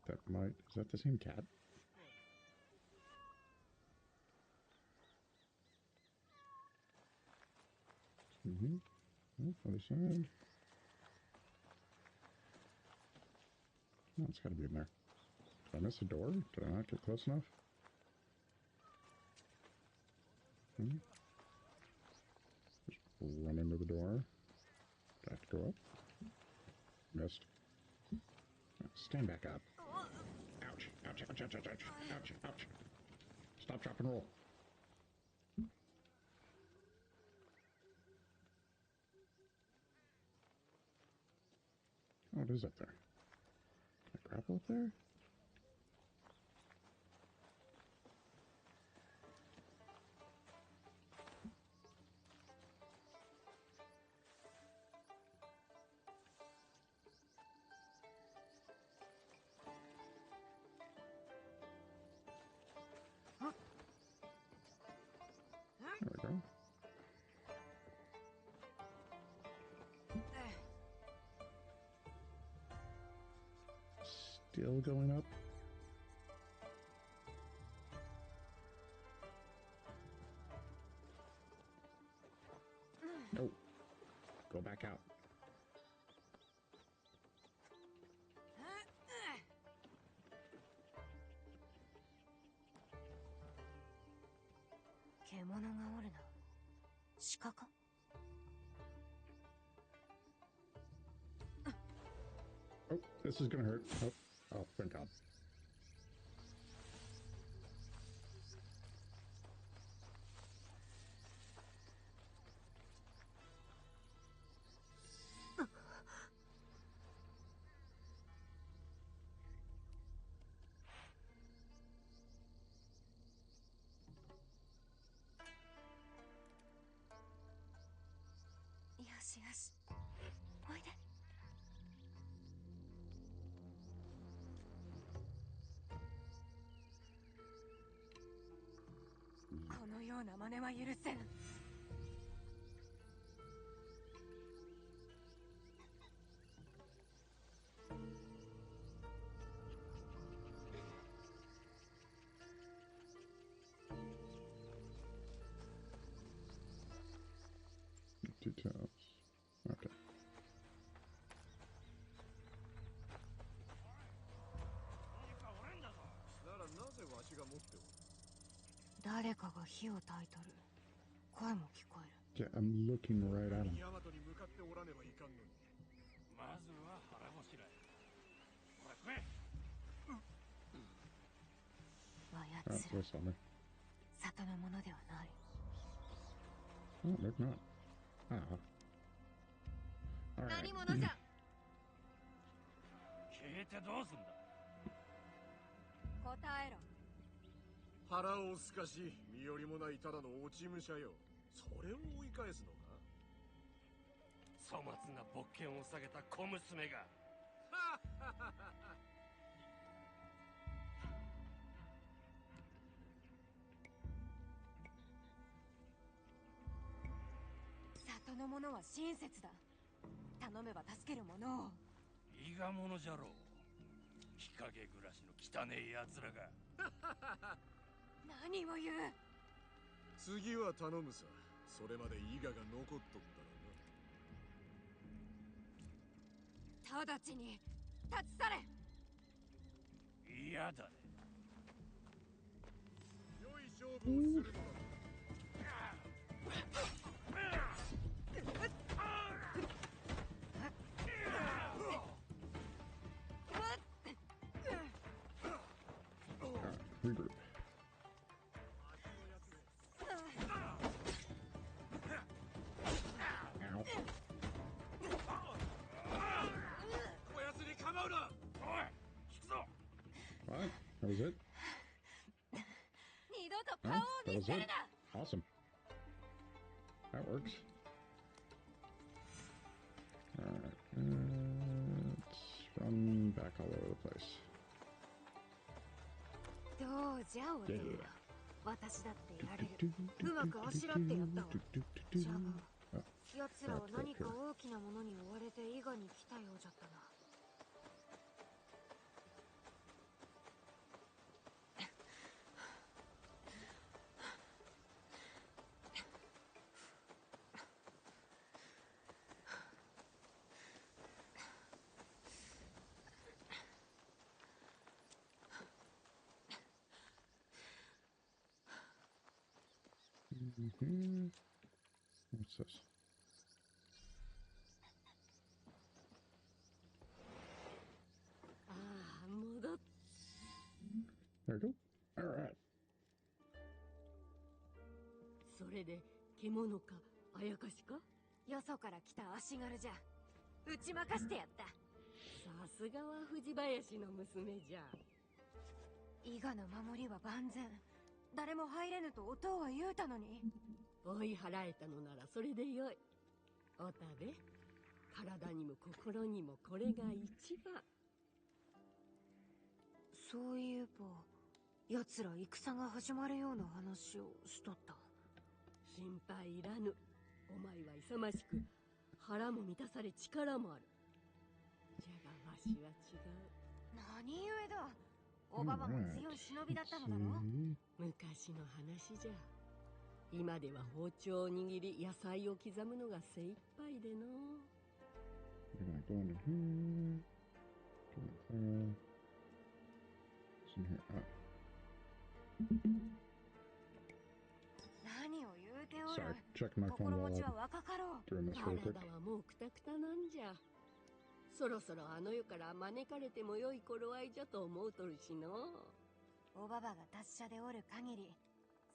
That might... Is that the same cat? Mm-hmm. Oh, other side. Oh, it's gotta be in there. Did I miss a door? Did I not get close enough? Hmm. Just run into the door. Do I have to go up? Missed. Oh, stand back up. Ouch. Ouch, ouch, ouch, ouch, ouch, ouch, ouch. Stop, drop, and roll. Oh, what is up there? Can I grapple up there? still going up? No. Go back out. Oh, this is gonna hurt. Oh, oh, thank God. Details. Okay. 誰かが火を焚いとる。声も聞こえる。Yeah, I'm looking right at him. まずは腹ごしらえ。ほら食え。あや Oh, つら there's something. 里のものではない。 Oh, they're not. Ah. All right. 何者じゃ。消えてどうすんだ。答えろ。腹をすかし、身寄りもないただの落ち武者よ。それを追い返すのか。粗末な勃剣を下げた小娘が。里の者は親切だ。頼めば助ける者を。伊賀者じゃろう。日陰暮らしの汚え奴らが。何を言う。次は頼むさ。それまで伊賀が残っとったらな。直ちに立ち去れ。嫌だね。良い勝負をするのだ。Regroup. Ow. こやつに構うな。おい、引くぞ。 What? That was it? 二度と Oh, 顔を that 見 was せる it. な。 Awesome. That works. Alright. Let's run back all over the place. どうじゃおで Yeah. 私だってやれる。うまくあしらってやったわ。じゃが、奴らは何か大きなものに追われて伊賀に来たようじゃったな。What's this? There we go. All right. それで獣かあやかしか。よそから来た足軽じゃ。打ち負かしてやった。さすがは藤林の娘じゃ。伊賀の守りは万全。誰も入れぬとお父は言うたのに。追い払えたのならそれでよい。おたべ、体にも心にもこれが一番。そういえば奴ら戦が始まるような話をしとった。心配いらぬ。お前は勇ましく腹も満たされ力もある。じゃがわしは違う。何故だ。おばばも強い忍びだったのだろう。昔の話じゃ。今では包丁を握り野菜を刻むのが精一杯での。何を言うてお Sorry, る。 check my phone 心 while 持ちは I'm 若かろう。 doing this real quick. 体はもうくたくたなんじゃ。そろそろあの世から招かれてもよい頃合いじゃと思うとるしの。おばばが達者でおる限り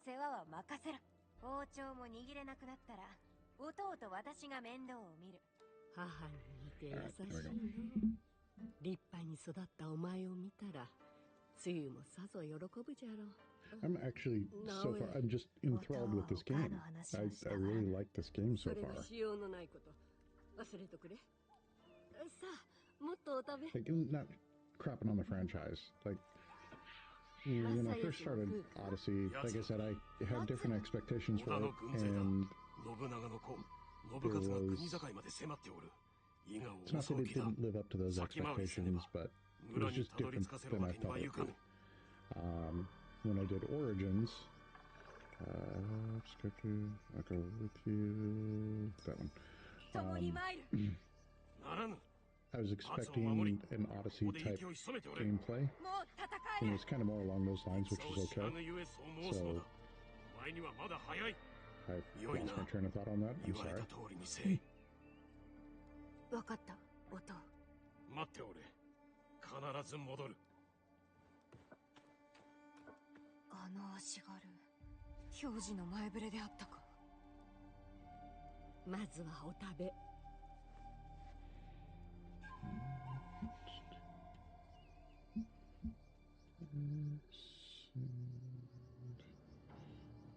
世話は任せろ。包丁も握れなくなったら弟と私が面倒を見る。母に似て優しいの。立派に育ったお前を見たらつゆもさぞ喜ぶじゃろう。I'm actually so far. I'm just enthralled with this game. I really like this game そ so れは far. しようのないこと。忘れとくれ。さあ、もっとお食べ。 Like not crapping on the franchise. Like when I first started Odyssey, like I said, I had different expectations for it, and 信長の子、信勝が国境まで迫っておる。伊賀を it's not 襲 that う it 気だ。 didn't live up to those 先回りせね expectations, ば but it 村 was に just たどり different 着かせる than わ I けに thought はい it か would. ぬ。When I did Origins, just go to, I'll go with you. That one. 共に参る。ならぬ。 I was expecting an Odyssey ここで type 息を潜めておれ。 gameplay, もう戦 and え it was kind of more along those lines, which そう is 知ら okay. ぬゆえそう申すのだ。お前にはまだ早い。 I 良い lost な。 my train of thought on that. 言 I'm われた sorry. 通りにせい。分かった弟。待っておれ。必ず戻る。あの足軽、表示の前触れであったか。まずはお食べ。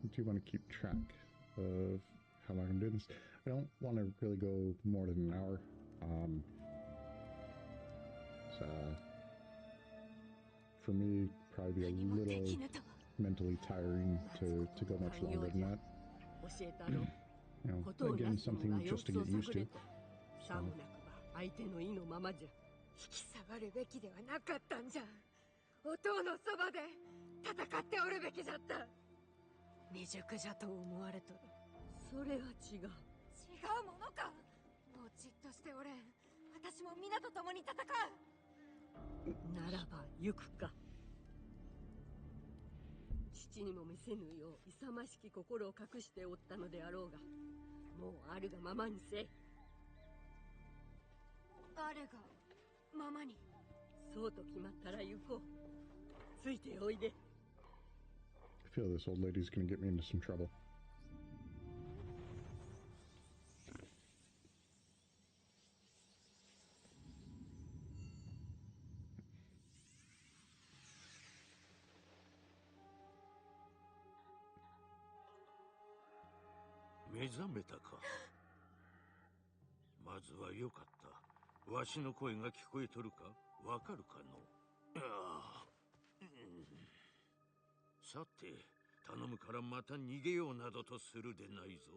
Do you want to keep track of how long I'm doing this? I don't want to really go more than an hour. It's, for me, probably be a little mentally tiring to go much longer than that. 教えたろ。 You know, ことをな again, すには something 様 just to 子を get used 探れ to. と。さもなくば相手の意のままじゃ。引き下がるべきではなかったんじゃ。お父のそばで戦っておるべきじゃった。未熟じゃと思われとる。それは違う。違うものか。もうじっとしておれん。私も皆と共に戦う。ならば行くか。父にも見せぬよう勇ましき心を隠しておったのであろうが、もうあるがままにせい。あれがままに。そうと決まったら行こう。ついておいで。 I feel this old lady's gonna get me into some trouble.「目覚めたか。まずはよかった。わしの声が聞こえとるか。わかるかの。ああ、さて頼むからまた逃げようなどとするでないぞ。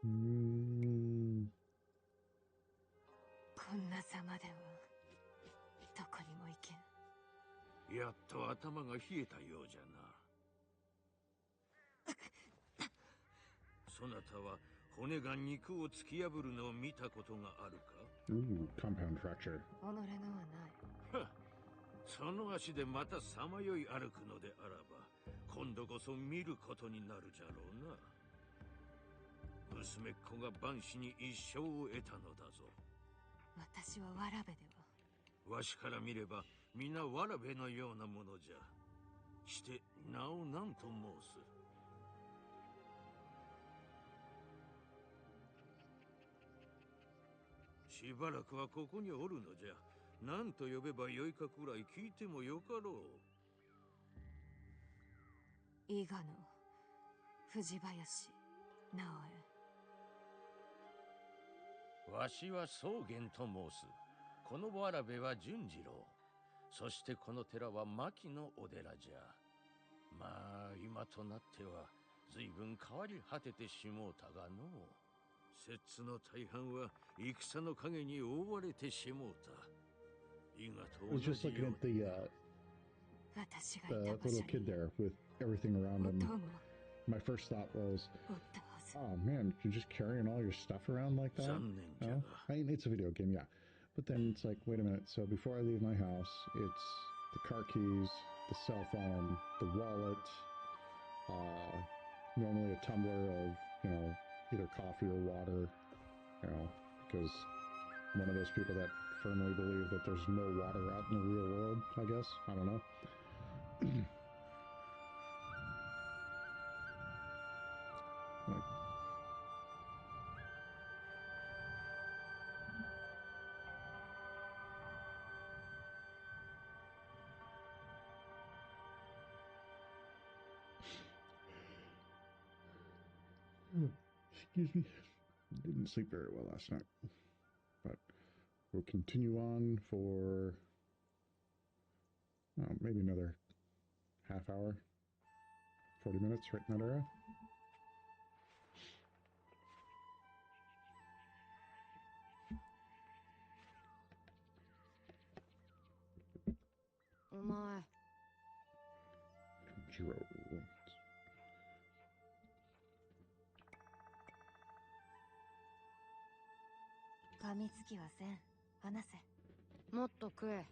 ん。こんなざまではどこにも行けん。やっと頭が冷えたようじゃな。そなたは骨が肉を突き破るのを見たことがあるか。 Ooh, compound fracture. 己のはない。は、その足でまたさまよい歩くのであらば、今度こそ見ることになるじゃろうな。娘っ子が万死に一生を得たのだぞ。私はわらべでは。わしから見れば皆わらべのようなものじゃ。して名を何と申す。しばらくはここにおるのじゃ。何と呼べばよいかくらい聞いてもよかろう。伊賀の藤林直江。わしは草原と申す。このわらべは純次郎。そしてこの寺は牧のお寺じゃ。まあ今となっては随分変わり果ててしもうたがのう。摂津の大半は戦の陰に覆われてしもうた。伊賀と I 同 was just じ looking よう at に。私がい the た場 little 所 kid に there with everything around 音 him. も My first thought was, おったはず。 oh man, you're just carrying all your stuff around like that? 残念じゃ No? が。 I mean, it's a video game, yeah. But then it's like, wait a minute. So before I leave my house, it's the car keys, the cell phone, the wallet, normally a tumbler of, you know, either coffee or water, you know, because I'm one of those people that firmly believe that there's no water out in the real world, I guess. I don't know. Like, excuse me. Didn't sleep very well last night. But we'll continue on for maybe another half hour, 40 minutes right in that area. お前 Jiro. 噛みつきはせん。話せ。もっと食え。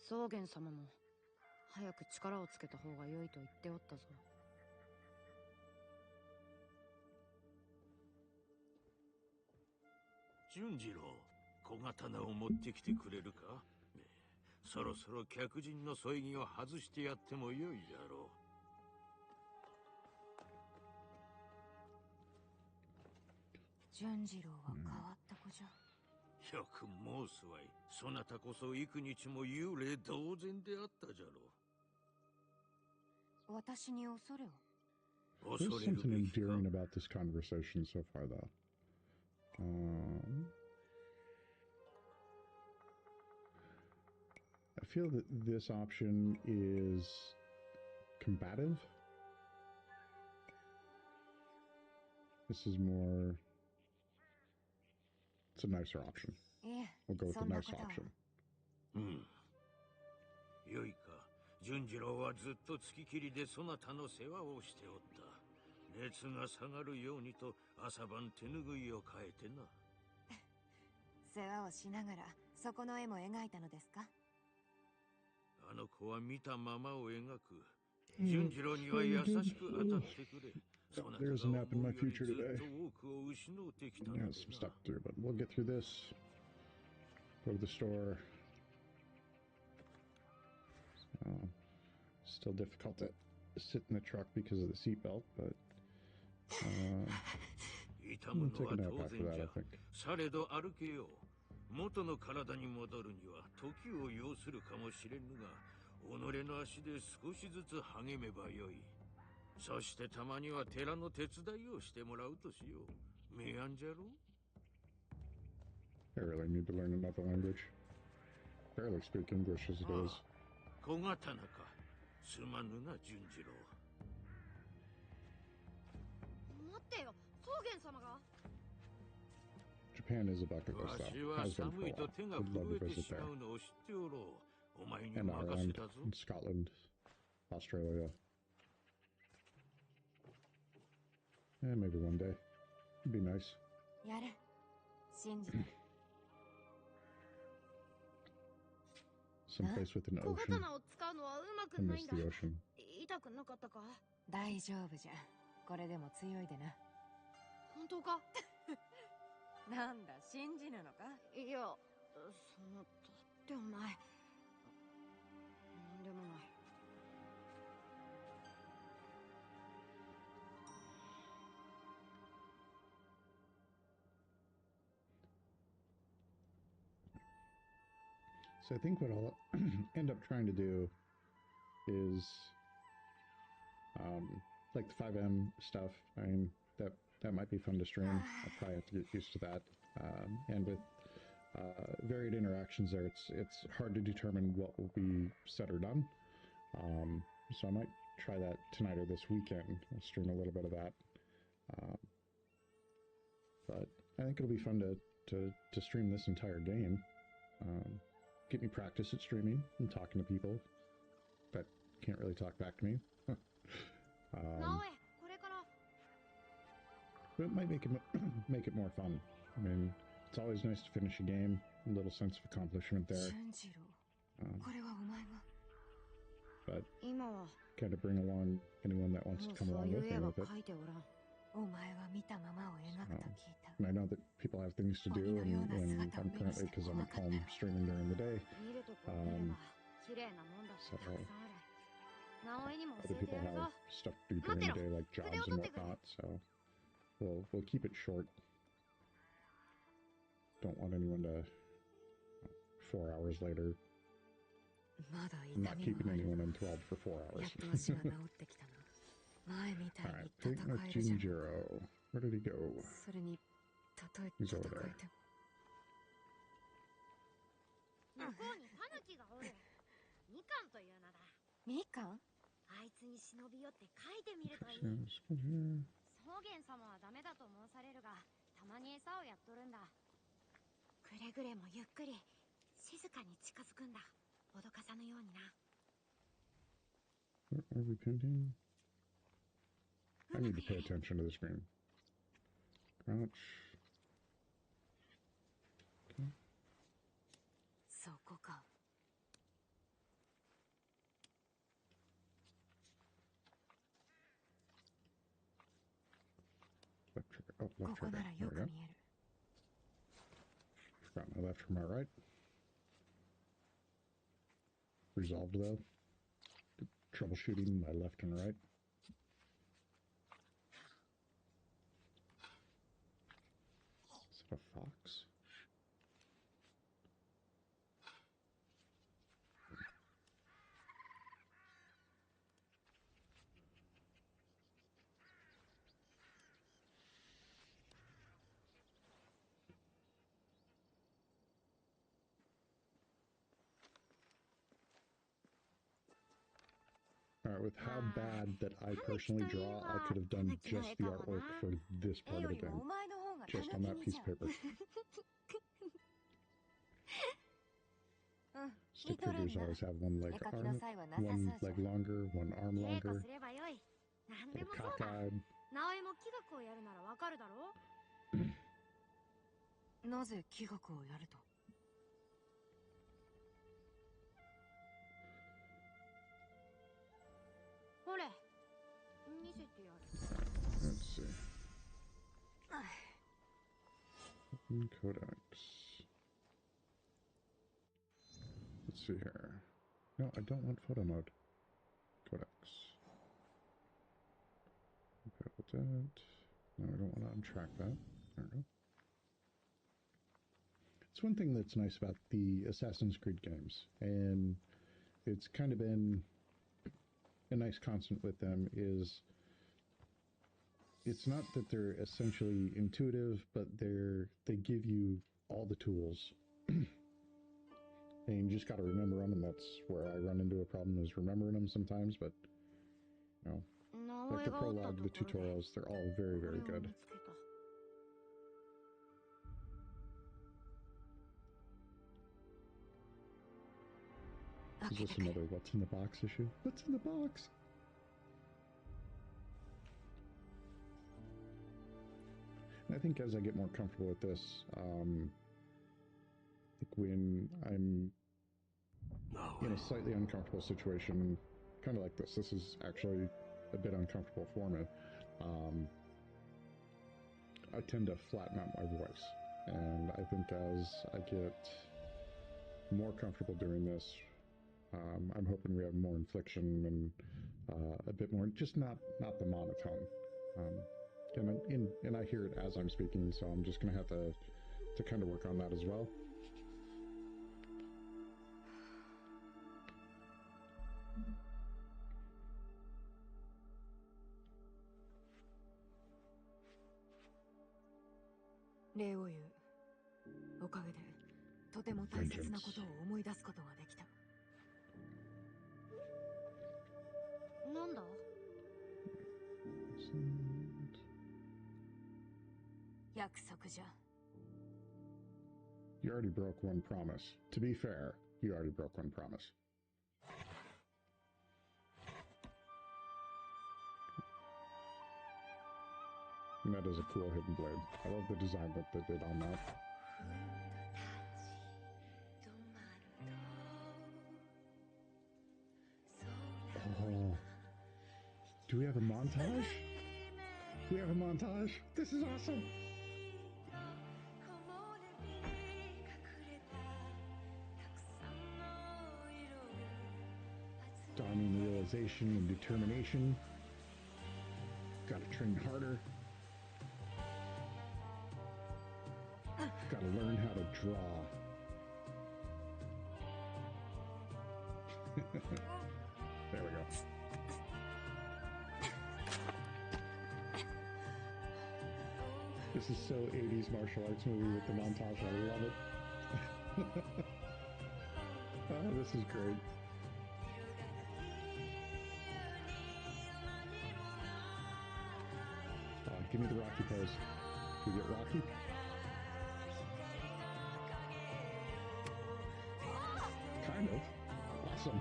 草原様も早く力をつけた方が良いと言っておったぞ。純次郎、小刀を持ってきてくれるか？ねえ、そろそろ客人の添い木を外してやってもよいじゃろう。純次郎は変わった子じゃ。よく申すわい。そなたこそ幾日も幽霊同然であったじゃろう。私に恐れを。 There's 恐れる something べきか。 endearing about this conversation so far, though. I feel that this option is combative. This is more... It's a nicer option. いえ、 We'll go with そ the んな nice ことは。 option. うん。よいか。純次郎はずっと月切りでそなたの世話をしておった。熱が下がるようにと朝晩手ぬぐいを変えてな。世話をしながらそこの絵も描いたのですか？あの子は見たままを描く。純次郎には優しく当たってくれ。そなたが There's a nap in 思 my うより future ず today. っと多くを失うてきたの Yeah, で some な。 stuff to do, but we'll get through this. Go to the store. Still difficult to sit in the truck because of the seatbelt, but 痛む we'll の take a は nap 当 after 然 that, じ I ゃ。 think. されど歩けよう。元の体に戻るには時を要するかもしれぬが、己の足で少しずつ励めばよい。そしてたまには寺の手伝いをしてもらうとしよう。明暗じゃろ？ I really need to learn another language. Barely speak English as it is. 小刀か。すまぬな、純次郎。待ってよ、草原様が。 Japan is a bucket わ list, し though. は Has been 寒 for a いと while. 手が Would love 震 to えて visit しま there. うのを知っておろう。お前に And 任せ Ireland, たぞ。 and Scotland, Australia. And maybe one day. It'd be nice. やれ。信じてる。 Someplace with an 小 ocean. 刀を使うのはうまく I ない miss んだ。 the ocean. 痛くなかったか？大丈夫じゃ。これでも強いでな。本当か？なんだ、信じぬのか？いや、だってお前。なんでもない。 So I think what I'll end up trying to do is like the 5M stuff. I mean, that might be fun to stream. I'll probably have to get used to that. And with varied interactions there, it's hard to determine what will be said or done. So I might try that tonight or this weekend. I'll stream a little bit of that. but I think it'll be fun to stream this entire game. Get me practice at streaming and talking to people that can't really talk back to me. But it might make it more fun. I mean, it's always nice to finish a game, a little sense of accomplishment there. But kind of bring along anyone that wants to come along with me with it. And I know that people have things to do, and I'm currently, because I'm at home streaming during the day, so other people have stuff to do during the day, like jobs and whatnot, so we'll keep it short. Don't want anyone to, 4 hours later, I'm not keeping anyone enthralled for 4 hours. Alright, Peyton with Jinjiro. Where did he go? He's over there. What are we painting? I need to pay attention to the screen. Crouch. Okay. Left trigger. Oh, left trigger. There we go. Forgot my left from my right. Resolved though. Troubleshooting my left and right. Is it a fox? Alright, with how bad that I personally draw, I could have done just the artwork for this part of the game. Just on that piece of paper. Stick figures always have one leg longer, one arm longer. Little cockeyed. Let's see. Open codex. Let's see here. No, I don't want photo mode. Codex. Okay, with that. No, I don't want to untrack that. There we go. It's one thing that's nice about the Assassin's Creed games, and it's kind of been a nice constant with them, is it's not that they're essentially intuitive, but they give you all the tools. And you just got to remember them, and that's where I run into a problem, is remembering them sometimes, but, you know, like the prologue, the tutorials, they're all very, very good. Is this another what's in the box issue? What's in the box? And I think as I get more comfortable with this, like when I'm in a slightly uncomfortable situation, kind of like this is actually a bit uncomfortable for me. I tend to flatten out my voice, and I think as I get more comfortable doing this, I'm hoping we have more inflection and a bit more, just not the monotone. And I hear it as I'm speaking, so I'm just going to have to kind of work on that as well. 約束じゃ。You already broke one promise. To be fair, you already broke one promise. And that is a cool hidden blade. I love the design that they did on that. Oh. Do we have a montage? We have a montage? This is awesome! Dawning realization and determination. Gotta train harder. Gotta learn how to draw. There we go. This is so 80s martial arts movie with the montage. I love it. Oh, this is great. Give me the Rocky pose. Can we get Rocky? Kind of. Awesome.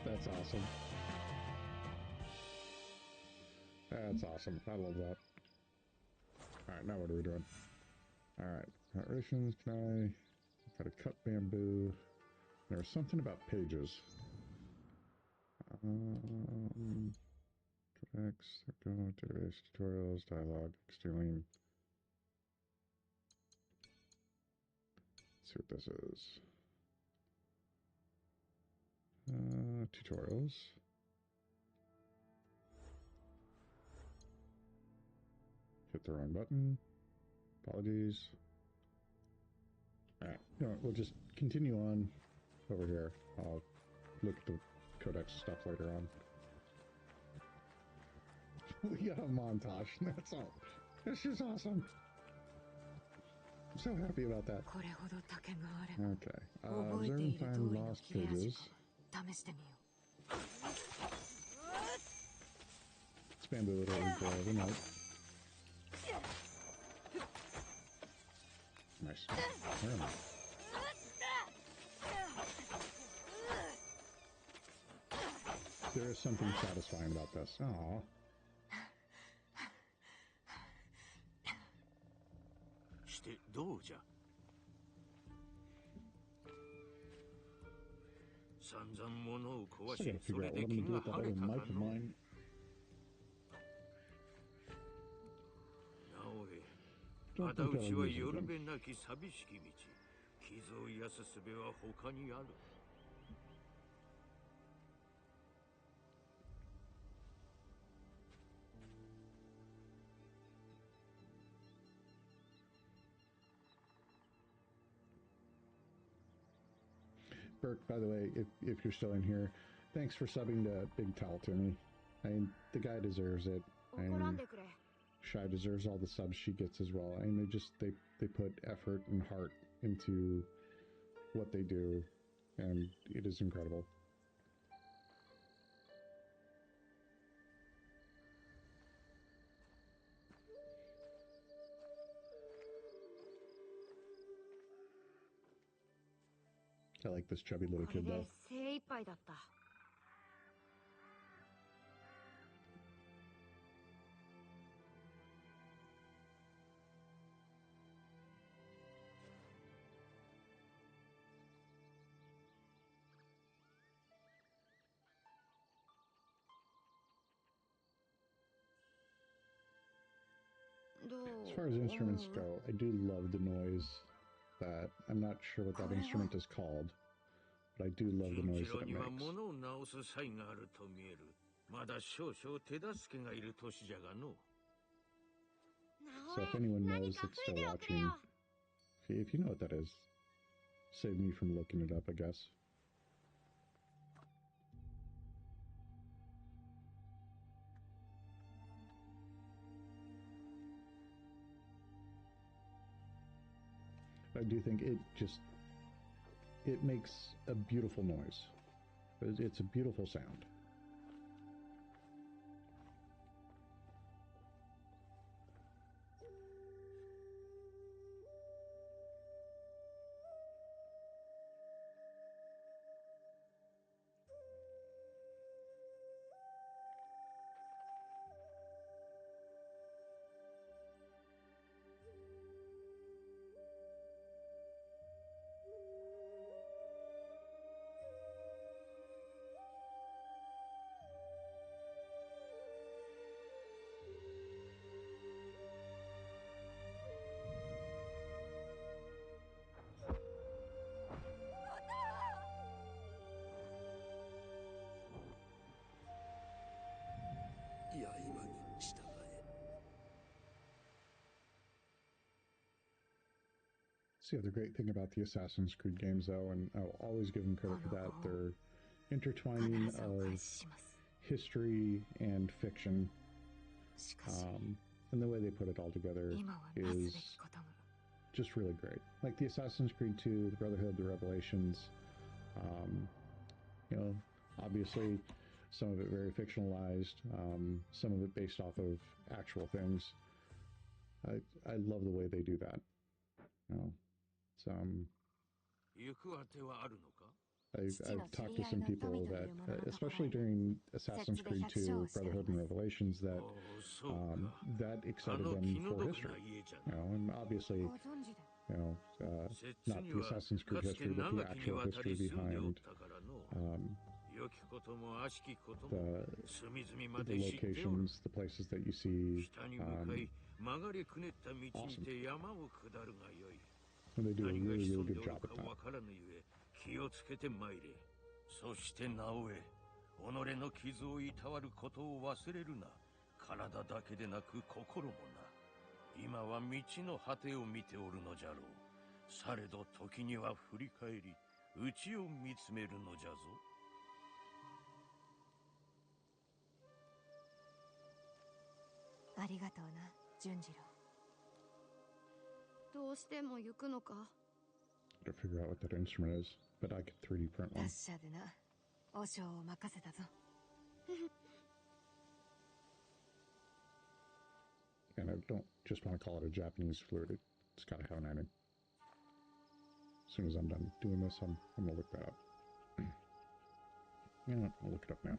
That's awesome. That's awesome. I love that. Alright, now what are we doing? Alright, rations, can I gotta cut bamboo. There was something about pages. Codex, database, tutorials, dialogue, extreme. Let's see what this is. Tutorials. Hit the wrong button. Apologies. Alright, no, we'll just continue on over here. I'll look at the codex stuff later on. We got a montage. That's all. This is awesome. I'm so happy about that. Okay. Observe and find lost pages. It's bamboo, it'll grow overnight. Nice. Very nice. There is something satisfying about this. Aww. Still gotta figure out what I'm gonna do with that other knife of mine. Don't think I'll use it again. Burke, by the way, if you're still in here, thanks for subbing to Big Tal to me. I mean, the guy deserves it. And Shy deserves all the subs she gets as well. I mean, they put effort and heart into what they do, and it is incredible. I like this chubby little kid, though. As far as instruments go, I do love the noise that, I'm not sure what that instrument is called, but I do love the noise that it makes. So if anyone knows that's still watching, if you know what that is, save me from looking it up, I guess. I do think it makes a beautiful noise. It's a beautiful sound. See, the great thing about the Assassin's Creed games, though, and I'll always give them credit for that, they're intertwining of history and fiction, and the way they put it all together is just really great. Like the Assassin's Creed 2, the Brotherhood, the Revelations, you know, obviously some of it very fictionalized, some of it based off of actual things. I love the way they do that. You know, it's, I've talked to some people that, especially during Assassin's Creed 2, Brotherhood and Revelations, that that excited them for history. You know, and obviously, you know, not the Assassin's Creed history, but the actual history behind the locations, the places that you see. Awesome. And they do a really, really good job at that. そしてなおえ、己の傷をいたわることを忘れるな。体だけでなく心もな。今は道の果てを見ておるのじゃろう。されど時には振り返り、内を見つめるのじゃぞ。ありがとうな、純次郎。どうしても行くのか? To figure out what that instrument is, but I could 3D print one. 達者でな、和尚を任せたぞ。And I don't just want to call it a Japanese flute. It's got to have an ending. As soon as I'm done doing this, I'm going to look that up. Yeah, I'll look it up now.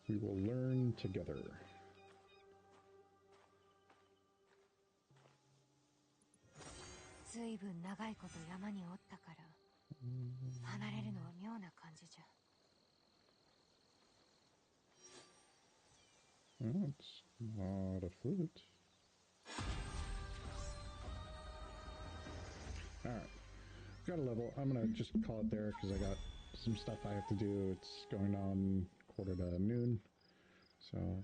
We will learn together. Well, it's not a flute. Alright. Got a level. I'm going to just call it there because I got some stuff I have to do. It's going on 12:45. So,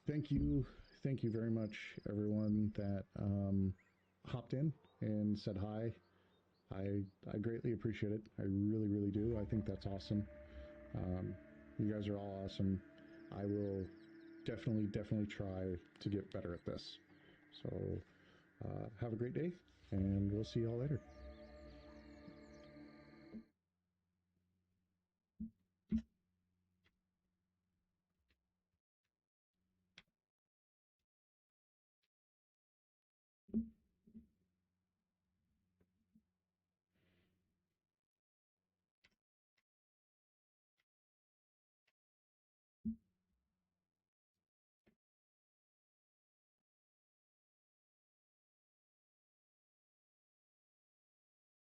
thank you. Thank you very much, everyone that hopped in and said hi. I greatly appreciate it. I really, really do. I think that's awesome. You guys are all awesome. I will definitely try to get better at this. So, have a great day, and we'll see you all later.